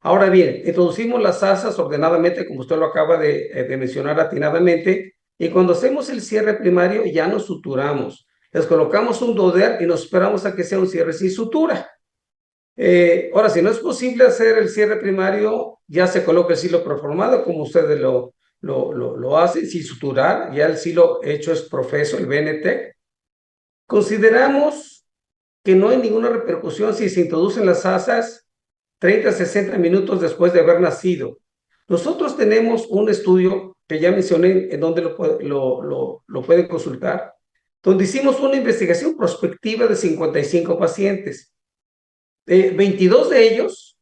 Ahora bien, introducimos las asas ordenadamente, como usted lo acaba de mencionar atinadamente, y cuando hacemos el cierre primario ya nos suturamos. Les colocamos un doder y nos esperamos a que sea un cierre sin sutura. Ahora, si no es posible hacer el cierre primario, ya se coloca el silo preformado, como ustedes lo hacen, sin suturar. Ya el silo hecho es profeso, el BNT. Consideramos que no hay ninguna repercusión si se introducen las asas 30 a 60 minutos después de haber nacido. Nosotros tenemos un estudio que ya mencioné, en donde lo pueden consultar, donde hicimos una investigación prospectiva de 55 pacientes. 22 de ellos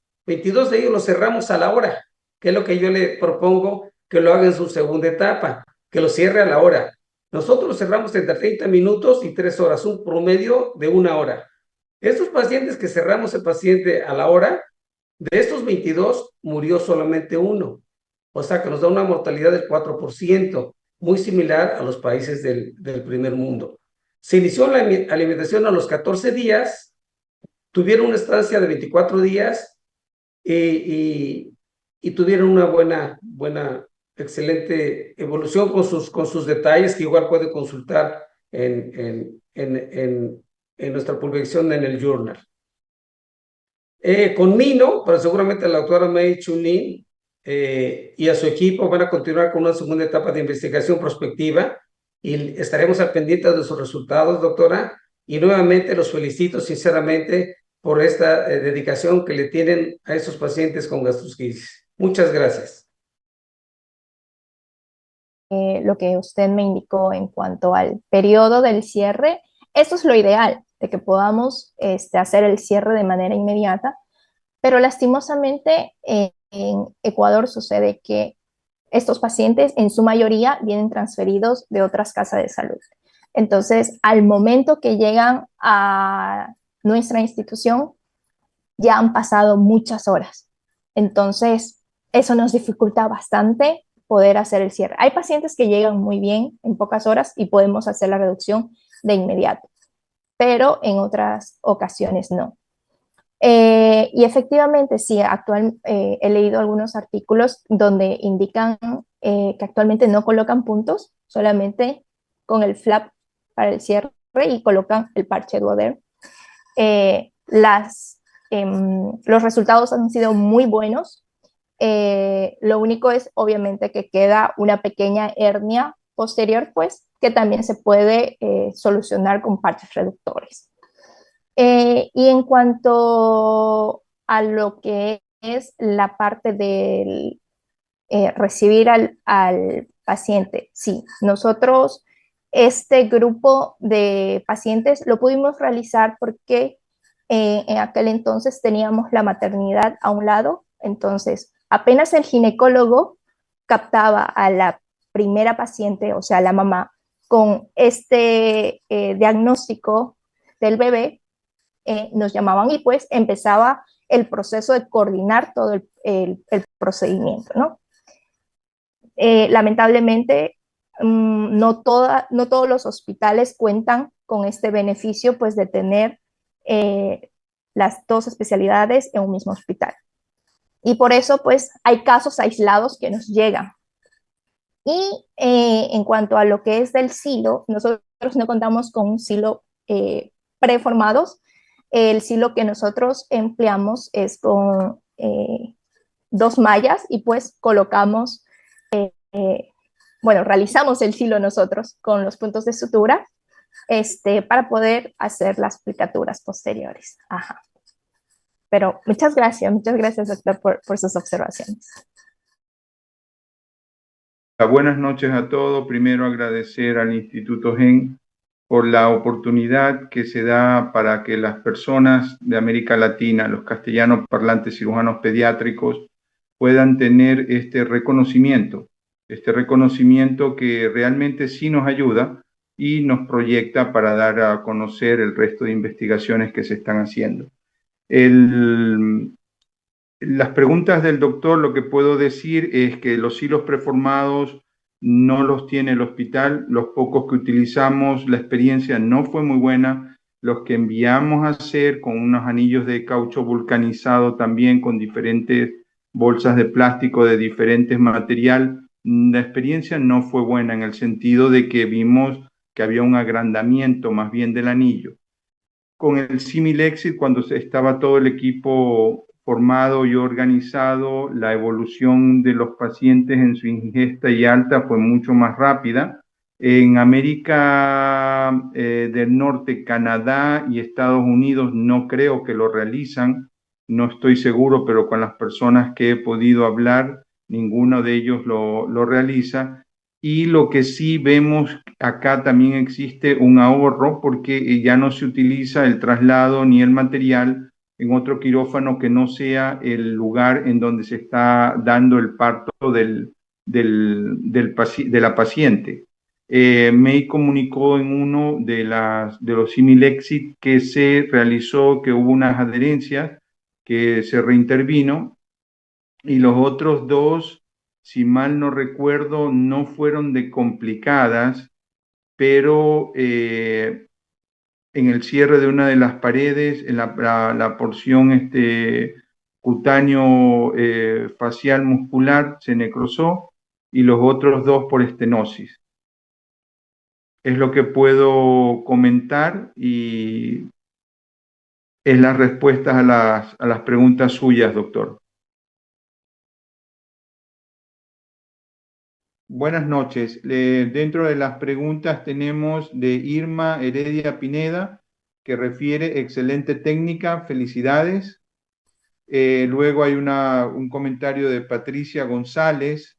los cerramos a la hora, que es lo que yo le propongo que lo haga en su segunda etapa, que lo cierre a la hora. Nosotros lo cerramos entre 30 minutos y 3 horas, un promedio de 1 hora. Estos pacientes que cerramos el paciente a la hora, de estos 22 murió solamente 1, o sea que nos da una mortalidad del 4%, muy similar a los países del primer mundo. Se inició la alimentación a los 14 días, tuvieron una estancia de 24 días y y tuvieron una excelente evolución con sus detalles que igual puede consultar en nuestra publicación en el journal. Con Mino, pero seguramente la doctora Mei Chun-Lin y a su equipo van a continuar con una segunda etapa de investigación prospectiva y estaremos al pendiente de sus resultados, doctora, y nuevamente los felicito sinceramente por esta dedicación que le tienen a estos pacientes con gastrosquisis. Muchas gracias.
Lo que usted me indicó en cuanto al periodo del cierre, eso es lo ideal, de que podamos hacer el cierre de manera inmediata, pero lastimosamente en Ecuador sucede que estos pacientes en su mayoría vienen transferidos de otras casas de salud. Entonces, al momento que llegan a nuestra institución, ya han pasado muchas horas. Entonces, eso nos dificulta bastante poder hacer el cierre. Hay pacientes que llegan muy bien en pocas horas y podemos hacer la reducción de inmediato, pero en otras ocasiones no. Y efectivamente, sí, he leído algunos artículos donde indican que actualmente no colocan puntos, solamente con el flap para el cierre y colocan el parche duodeno. Los resultados han sido muy buenos. Lo único es, obviamente, que queda una pequeña hernia posterior, pues, que también se puede solucionar con parches reductores. Y en cuanto a lo que es la parte del recibir al paciente, sí, nosotros este grupo de pacientes lo pudimos realizar porque en aquel entonces teníamos la maternidad a un lado, entonces apenas el ginecólogo captaba a la primera paciente, o sea, la mamá, con este diagnóstico del bebé, nos llamaban y pues empezaba el proceso de coordinar todo el procedimiento, ¿no? Lamentablemente, no todos los hospitales cuentan con este beneficio pues de tener las dos especialidades en un mismo hospital. Y por eso pues hay casos aislados que nos llegan. Y en cuanto a lo que es del silo, nosotros no contamos con un silo preformados. El silo que nosotros empleamos es con 2 mallas y pues colocamos, realizamos el silo nosotros con los puntos de sutura para poder hacer las aplicaturas posteriores. Ajá. Pero muchas gracias, doctor, por sus observaciones.
Buenas noches a todos. Primero agradecer al Instituto GEN por la oportunidad que se da para que las personas de América Latina, los castellanos parlantes cirujanos pediátricos, puedan tener este reconocimiento que realmente sí nos ayuda y nos proyecta para dar a conocer el resto de investigaciones que se están haciendo. Las preguntas del doctor, lo que puedo decir es que los hilos preformados no los tiene el hospital, los pocos que utilizamos, la experiencia no fue muy buena, los que enviamos a hacer con unos anillos de caucho vulcanizado también con diferentes bolsas de plástico de diferentes material, la experiencia no fue buena en el sentido de que vimos que había un agrandamiento más bien del anillo. Con el Similexit, cuando estaba todo el equipo formado y organizado, la evolución de los pacientes en su ingesta y alta fue mucho más rápida. En América del Norte, Canadá y Estados Unidos no creo que lo realizan, no estoy seguro, pero con las personas que he podido hablar, ninguno de ellos lo realiza. Y lo que sí vemos acá también existe un ahorro porque ya no se utiliza el traslado ni el material en otro quirófano que no sea el lugar en donde se está dando el parto de la paciente. Me comunicó en uno de los Similexit que se realizó, que hubo unas adherencias, que se reintervino, y los otros dos, si mal no recuerdo, no fueron de complicadas, pero en el cierre de una de las paredes, en la porción cutáneo facial muscular se necrosó y los otros 2 por estenosis. Es lo que puedo comentar y es las respuestas a las preguntas suyas, doctor. Buenas noches. Dentro de las preguntas tenemos de Irma Heredia Pineda, que refiere excelente técnica, felicidades. Luego hay un comentario de Patricia González,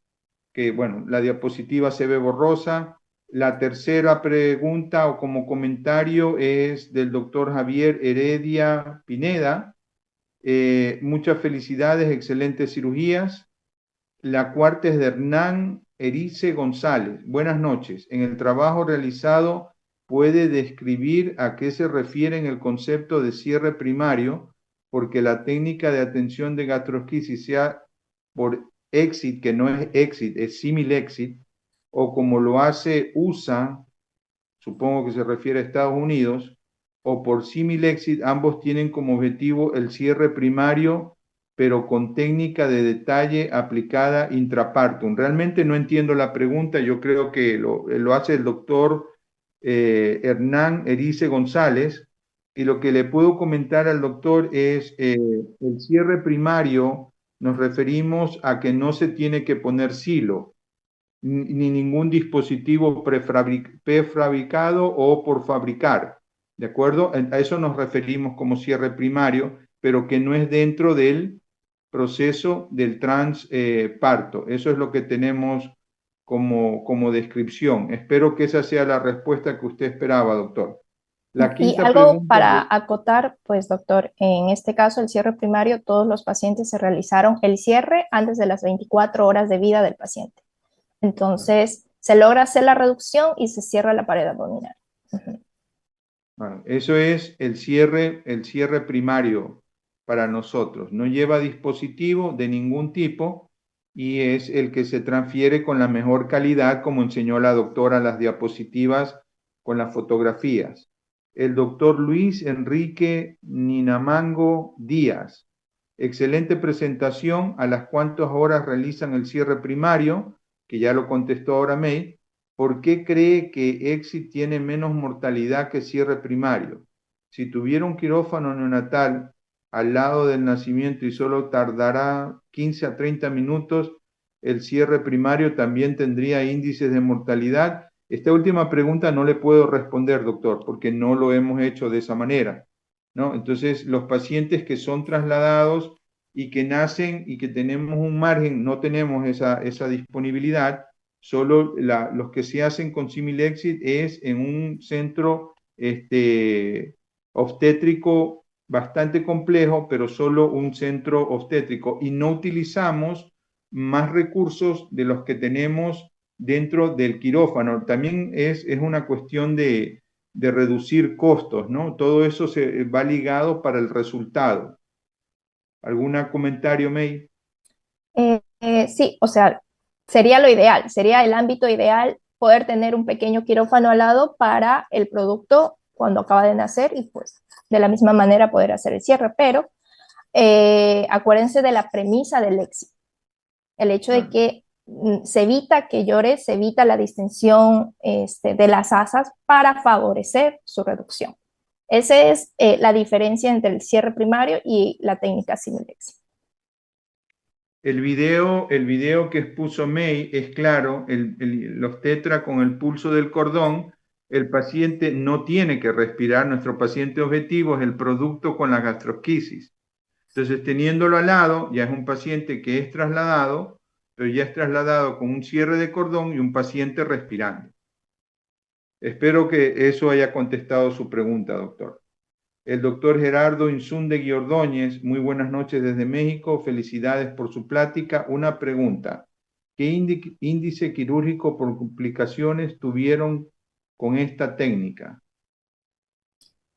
que bueno, la diapositiva se ve borrosa. La tercera pregunta o como comentario es del doctor Javier Heredia Pineda. Muchas felicidades, excelentes cirugías. La cuarta es de Hernán Erice González. Buenas noches. En el trabajo realizado, ¿puede describir a qué se refiere en el concepto de cierre primario? Porque la técnica de atención de gastrosquisis sea por exit, que no es exit, es simil exit, o como lo hace USA, supongo que se refiere a Estados Unidos, o por simil exit, ambos tienen como objetivo el cierre primario, pero con técnica de detalle aplicada intrapartum. Realmente no entiendo la pregunta, yo creo que lo hace el doctor Hernán Erice González, y lo que le puedo comentar al doctor es el cierre primario, nos referimos a que no se tiene que poner silo, ni ningún dispositivo prefabricado o por fabricar, ¿de acuerdo? A eso nos referimos como cierre primario, pero que no es dentro del proceso del transparto. Eso es lo que tenemos como descripción. Espero que esa sea la respuesta que usted esperaba, doctor. La
Y
quinta
algo
pregunta
para acotar, pues doctor, en este caso el cierre primario, todos los pacientes se realizaron el cierre antes de las 24 horas de vida del paciente. Entonces, se logra hacer la reducción y se cierra la pared abdominal.
Bueno, eso es el cierre primario para nosotros. No lleva dispositivo de ningún tipo y es el que se transfiere con la mejor calidad, como enseñó la doctora en las diapositivas con las fotografías. El doctor Luis Enrique Ninamango Díaz. Excelente presentación. ¿A las cuántas horas realizan el cierre primario? Que ya lo contestó ahora May. ¿Por qué cree que EXIT tiene menos mortalidad que cierre primario? Si tuviera un quirófano neonatal al lado del nacimiento y solo tardará 15 a 30 minutos, el cierre primario también tendría índices de mortalidad. Esta última pregunta no le puedo responder, doctor, porque no lo hemos hecho de esa manera, ¿no? Entonces, los pacientes que son trasladados y que nacen y que tenemos un margen, no tenemos esa disponibilidad. Solo los que se hacen con simil exit es en un centro obstétrico bastante complejo, pero solo un centro obstétrico, y no utilizamos más recursos de los que tenemos dentro del quirófano. También es una cuestión de reducir costos, ¿no? Todo eso se va ligado para el resultado. ¿Algún comentario, May?
Sí, o sea, sería lo ideal, sería el ámbito ideal poder tener un pequeño quirófano al lado para el producto cuando acaba de nacer y pues de la misma manera poder hacer el cierre, pero acuérdense de la premisa del éxito, el hecho de que se evita que llore, se evita la distensión de las asas para favorecer su reducción. Esa es la diferencia entre el cierre primario y la técnica similexia.
El video que expuso May es claro, los tetra con el pulso del cordón, el paciente no tiene que respirar, nuestro paciente objetivo es el producto con la gastrosquisis. Entonces, teniéndolo al lado, ya es un paciente que es trasladado, pero ya es trasladado con un cierre de cordón y un paciente respirando. Espero que eso haya contestado su pregunta, doctor. El doctor Gerardo Insúndegui Ordóñez, muy buenas noches desde México, felicidades por su plática. Una pregunta, ¿qué índice quirúrgico por complicaciones tuvieron con esta técnica?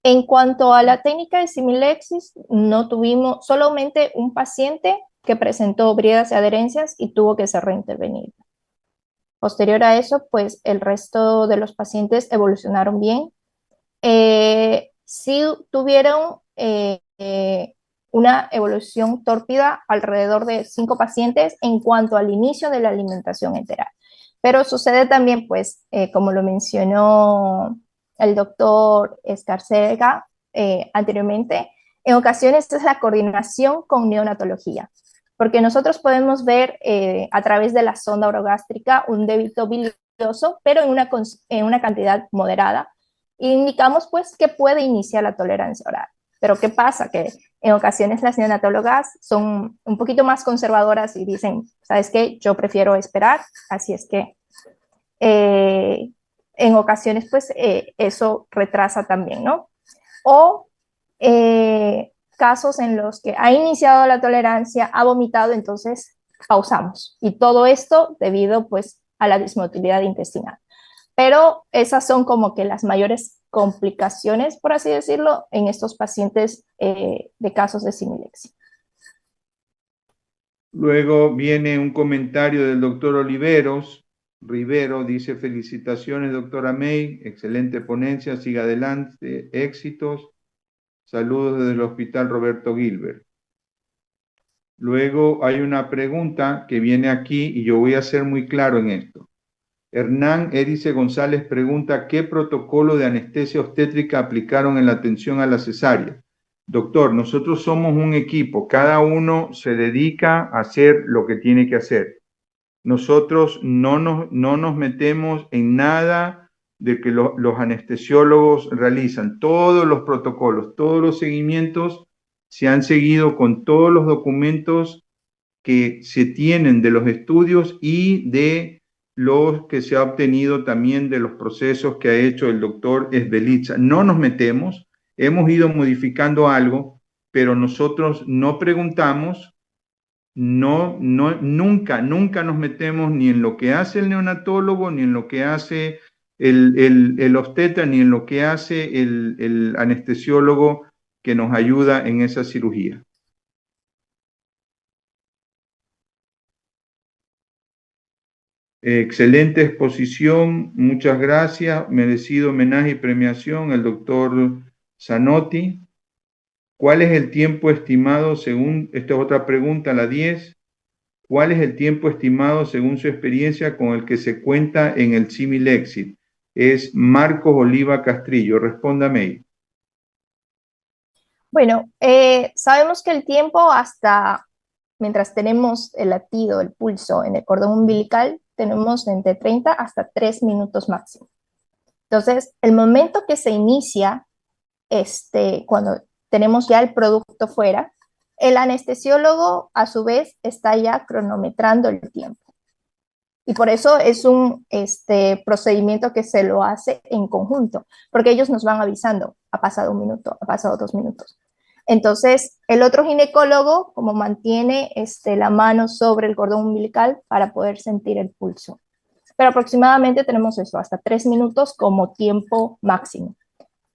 En cuanto a la técnica de similexis, no tuvimos solamente un paciente que presentó bridas y adherencias y tuvo que ser reintervenido. Posterior a eso, pues el resto de los pacientes evolucionaron bien. Sí tuvieron una evolución tórpida alrededor de 5 pacientes en cuanto al inicio de la alimentación enteral. Pero sucede también, pues, como lo mencionó el doctor Escarcega anteriormente, en ocasiones es la coordinación con neonatología, porque nosotros podemos ver a través de la sonda orogástrica un débito bilioso, pero en una cantidad moderada, e indicamos pues que puede iniciar la tolerancia oral. Pero ¿qué pasa? Que en ocasiones las neonatólogas son un poquito más conservadoras y dicen, ¿sabes qué? Yo prefiero esperar, así es que en ocasiones pues eso retrasa también, ¿no? O casos en los que ha iniciado la tolerancia, ha vomitado, entonces pausamos. Y todo esto debido pues a la dismotilidad intestinal. Pero esas son como que las mayores complicaciones, por así decirlo, en estos pacientes de casos de similexia.
Luego viene un comentario del doctor Oliveros. Rivero dice: felicitaciones, doctora May, excelente ponencia, siga adelante, éxitos. Saludos desde el Hospital Roberto Gilbert. Luego hay una pregunta que viene aquí y yo voy a ser muy claro en esto. Hernán Erice González pregunta: ¿qué protocolo de anestesia obstétrica aplicaron en la atención a la cesárea? Doctor, nosotros somos un equipo, cada uno se dedica a hacer lo que tiene que hacer. Nosotros no nos metemos en nada de que los anestesiólogos realizan. Todos los protocolos, todos los seguimientos se han seguido con todos los documentos que se tienen de los estudios y de los que se ha obtenido también de los procesos que ha hecho el doctor Esbelitza. No nos metemos, hemos ido modificando algo, pero nosotros no preguntamos, nunca nos metemos ni en lo que hace el neonatólogo, ni en lo que hace el obstetra, ni en lo que hace el anestesiólogo que nos ayuda en esa cirugía. Excelente exposición, muchas gracias. Merecido homenaje y premiación al doctor Zanotti. ¿Cuál es el tiempo estimado según, esta es otra pregunta, la 10, cuál es el tiempo estimado según su experiencia con el que se cuenta en el Similexit? Es Marcos Oliva Castrillo, respóndame.
Bueno, sabemos que el tiempo hasta, mientras tenemos el latido, el pulso en el cordón umbilical, tenemos entre 30 hasta 3 minutos máximo. Entonces, el momento que se inicia, cuando tenemos ya el producto fuera, el anestesiólogo a su vez está ya cronometrando el tiempo. Y por eso es un procedimiento que se lo hace en conjunto, porque ellos nos van avisando, ha pasado 1 minuto, ha pasado 2 minutos. Entonces, el otro ginecólogo como mantiene la mano sobre el cordón umbilical para poder sentir el pulso. Pero aproximadamente tenemos eso, hasta 3 minutos como tiempo máximo.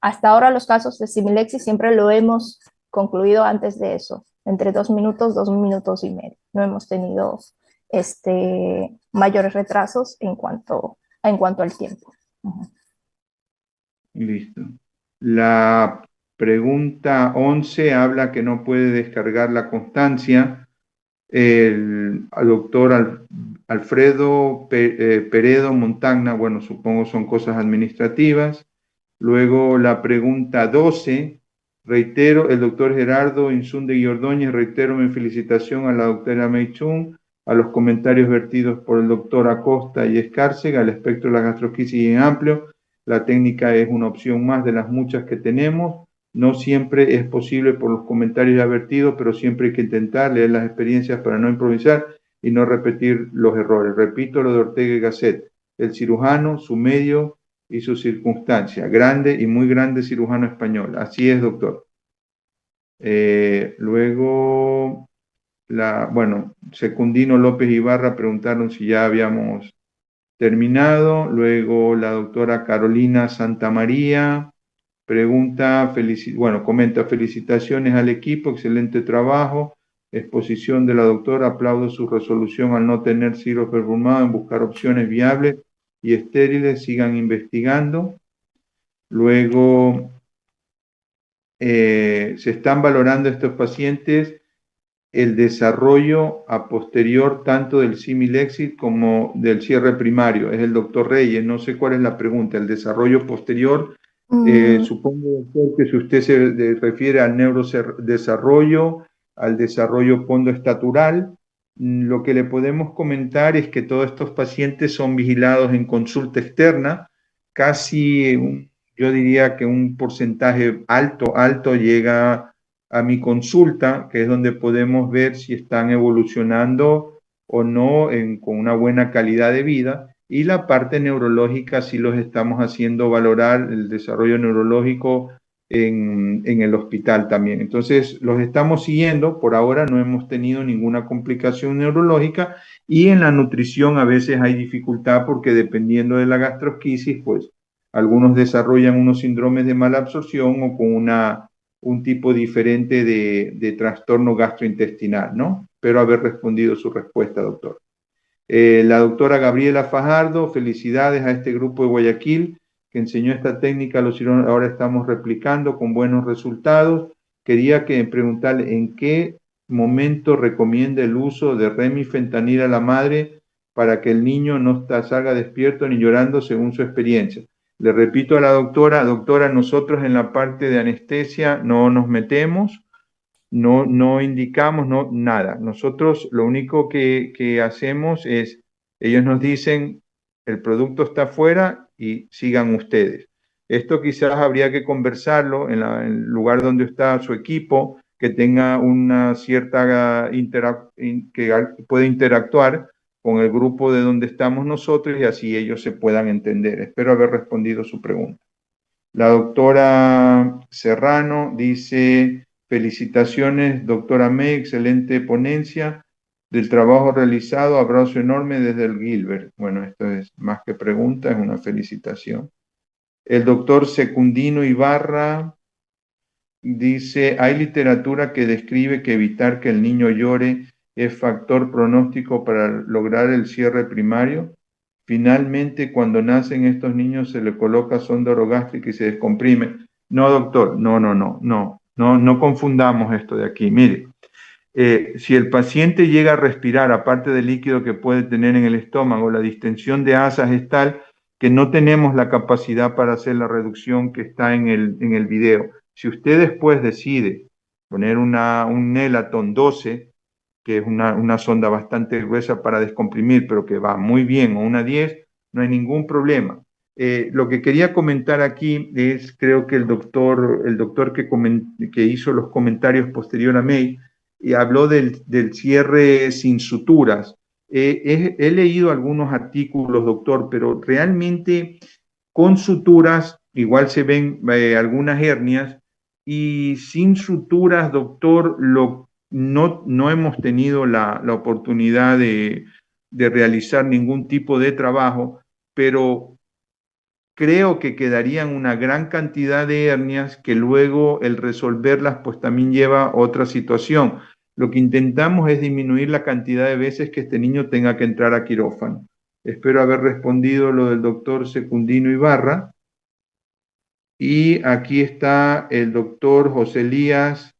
Hasta ahora los casos de similexis siempre lo hemos concluido antes de eso, entre 2 minutos, 2 minutos y medio. No hemos tenido mayores retrasos en cuanto al tiempo.
Listo. La pregunta 11 habla que no puede descargar la constancia. El doctor Alfredo Peredo Montagna, bueno, supongo son cosas administrativas. Luego la pregunta 12, reitero, el doctor Gerardo Insunde Ordóñez, reitero mi felicitación a la doctora May Chung, a los comentarios vertidos por el doctor Acosta y Escárcega, al espectro de la gastroquisis en amplio. La técnica es una opción más de las muchas que tenemos. No siempre es posible por los comentarios ya vertidos, pero siempre hay que intentar leer las experiencias para no improvisar y no repetir los errores. Repito lo de Ortega y Gasset, el cirujano, su medio y su circunstancia. Grande y muy grande cirujano español. Así es, doctor. Luego, Secundino López Ibarra preguntaron si ya habíamos terminado. Luego la doctora Carolina Santamaría pregunta, comenta: felicitaciones al equipo, excelente trabajo, exposición de la doctora, aplaudo su resolución al no tener ciclo perfumado en buscar opciones viables y estériles, sigan investigando. Luego se están valorando estos pacientes el desarrollo a posterior tanto del Similexit como del cierre primario. Es el doctor Reyes, no sé cuál es la pregunta. El desarrollo posterior, supongo, doctor, que si usted se refiere al neurodesarrollo, al desarrollo pondoestatural, lo que le podemos comentar es que todos estos pacientes son vigilados en consulta externa, casi, yo diría que un porcentaje alto llega a mi consulta, que es donde podemos ver si están evolucionando o no con una buena calidad de vida. Y la parte neurológica sí los estamos haciendo valorar el desarrollo neurológico en el hospital también. Entonces, los estamos siguiendo. Por ahora no hemos tenido ninguna complicación neurológica y en la nutrición a veces hay dificultad porque dependiendo de la gastrosquisis, pues algunos desarrollan unos síndromes de mala absorción o con un tipo diferente de trastorno gastrointestinal, ¿no? Espero haber respondido su respuesta, doctor. La doctora Gabriela Fajardo, felicidades a este grupo de Guayaquil que enseñó esta técnica, ahora estamos replicando con buenos resultados. Quería preguntarle en qué momento recomienda el uso de remifentanil a la madre para que el niño no salga despierto ni llorando según su experiencia. Le repito a la doctora, nosotros en la parte de anestesia no nos metemos, no indicamos, nada. Nosotros lo único que hacemos es, ellos nos dicen, el producto está afuera y sigan ustedes. Esto quizás habría que conversarlo en el lugar donde está su equipo, que tenga una cierta que pueda interactuar con el grupo de donde estamos nosotros y así ellos se puedan entender. Espero haber respondido su pregunta. La doctora Serrano dice, felicitaciones, doctora May, excelente ponencia del trabajo realizado, abrazo enorme desde el Gilbert. Bueno, esto es más que pregunta, es una felicitación. El doctor Secundino Ibarra dice, hay literatura que describe que evitar que el niño llore es factor pronóstico para lograr el cierre primario. Finalmente, cuando nacen estos niños se le coloca sonda orogástrica y se descomprime. No, doctor, no confundamos esto de aquí. Mire, si el paciente llega a respirar, aparte del líquido que puede tener en el estómago, la distensión de asas es tal que no tenemos la capacidad para hacer la reducción que está en el video. Si usted después decide poner un Nelaton 12, que es una sonda bastante gruesa para descomprimir, pero que va muy bien, o una 10, no hay ningún problema. Lo que quería comentar aquí es, creo que el doctor que hizo los comentarios posterior a May, y habló del cierre sin suturas. He leído algunos artículos, doctor, pero realmente con suturas igual se ven algunas hernias y sin suturas, doctor, no hemos tenido la oportunidad de realizar ningún tipo de trabajo, pero creo que quedarían una gran cantidad de hernias que luego el resolverlas pues también lleva a otra situación. Lo que intentamos es disminuir la cantidad de veces que este niño tenga que entrar a quirófano. Espero haber respondido lo del doctor Secundino Ibarra. Y aquí está el doctor José Elías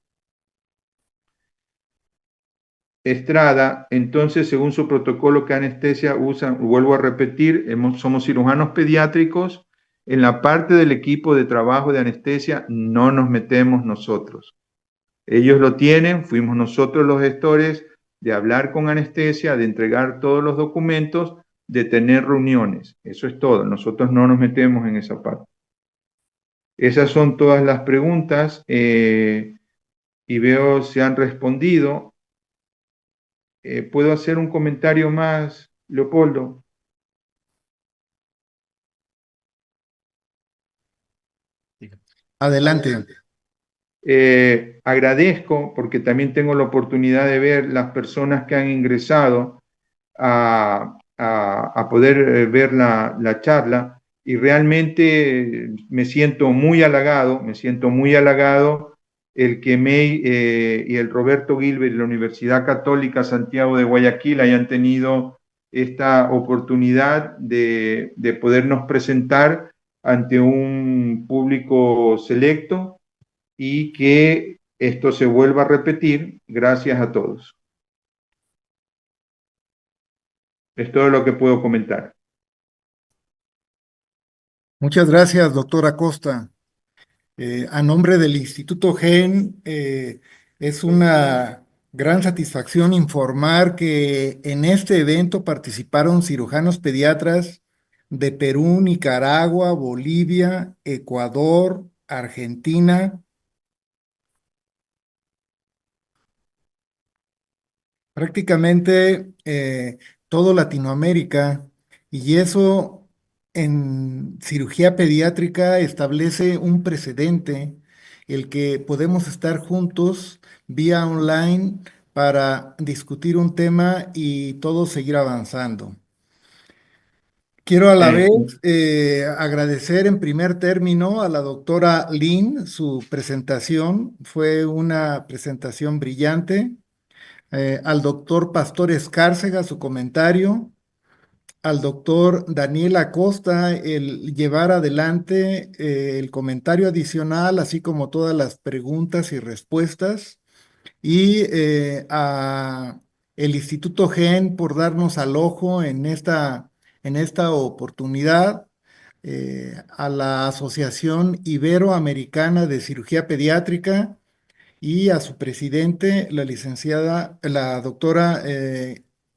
Estrada. Entonces, según su protocolo, ¿qué anestesia usan? Vuelvo a repetir, somos cirujanos pediátricos. En la parte del equipo de trabajo de anestesia no nos metemos nosotros. Ellos lo tienen, fuimos nosotros los gestores de hablar con anestesia, de entregar todos los documentos, de tener reuniones. Eso es todo. Nosotros no nos metemos en esa parte. Esas son todas las preguntas y veo se han respondido. ¿Puedo hacer un comentario más, Leopoldo?
Adelante.
Agradezco porque también tengo la oportunidad de ver las personas que han ingresado a poder ver la charla y realmente me siento muy halagado el que May y el Roberto Gilbert y la Universidad Católica Santiago de Guayaquil hayan tenido esta oportunidad de podernos presentar ante un público selecto y que esto se vuelva a repetir. Gracias a todos. Es todo lo que puedo comentar.
Muchas gracias, doctor Acosta. A nombre del Instituto GEN, es una gran satisfacción informar que en este evento participaron cirujanos pediatras de Perú, Nicaragua, Bolivia, Ecuador, Argentina, prácticamente todo Latinoamérica, y eso en cirugía pediátrica establece un precedente, el que podemos estar juntos vía online para discutir un tema y todos seguir avanzando. Quiero a la vez agradecer en primer término a la doctora Lin su presentación. Fue una presentación brillante, al doctor Pastor Escárcega su comentario, al doctor Daniel Acosta el llevar adelante el comentario adicional, así como todas las preguntas y respuestas, y a el Instituto GEN por darnos al ojo en esta oportunidad, a la Asociación Iberoamericana de Cirugía Pediátrica y a su presidente, la doctora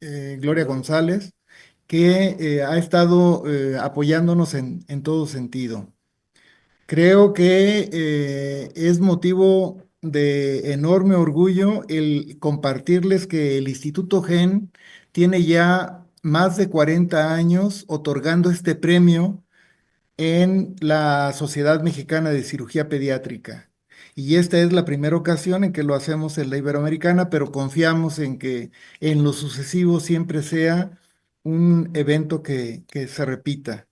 Gloria González, que ha estado apoyándonos en todo sentido. Creo que es motivo de enorme orgullo el compartirles que el Instituto GEN tiene ya más de 40 años otorgando este premio en la Sociedad Mexicana de Cirugía Pediátrica. Y esta es la primera ocasión en que lo hacemos en la Iberoamericana, pero confiamos en que en lo sucesivo siempre sea un evento que se repita.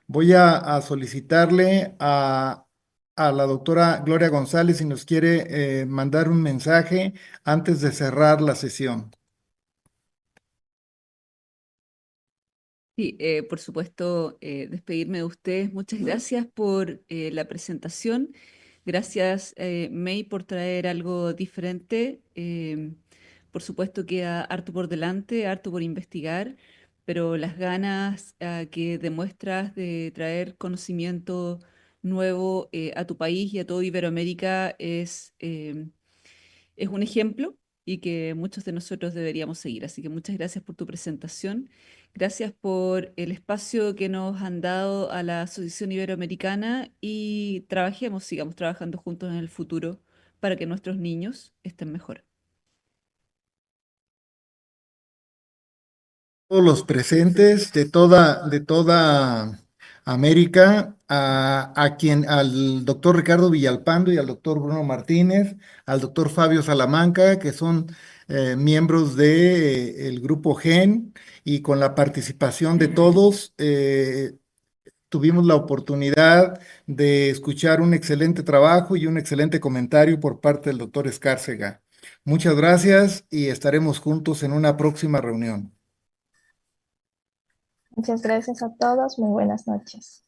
Voy a solicitarle a la doctora Gloria González si nos quiere mandar un mensaje antes de cerrar la sesión.
Sí, por supuesto, despedirme de ustedes. Muchas gracias por la presentación. Gracias, May, por traer algo diferente. Por supuesto, queda harto por delante, harto por investigar, pero las ganas que demuestras de traer conocimiento nuevo a tu país y a toda Iberoamérica es un ejemplo y que muchos de nosotros deberíamos seguir. Así que muchas gracias por tu presentación. Gracias por el espacio que nos han dado a la Asociación Iberoamericana y trabajemos, sigamos trabajando juntos en el futuro para que nuestros niños estén mejor.
Todos los presentes de toda América, al doctor Ricardo Villalpando y al doctor Bruno Martínez, al doctor Fabio Salamanca, que son miembros del grupo GEN, y con la participación de todos, tuvimos la oportunidad de escuchar un excelente trabajo y un excelente comentario por parte del doctor Escárcega. Muchas gracias y estaremos juntos en una próxima reunión.
Muchas gracias a todos. Muy buenas noches.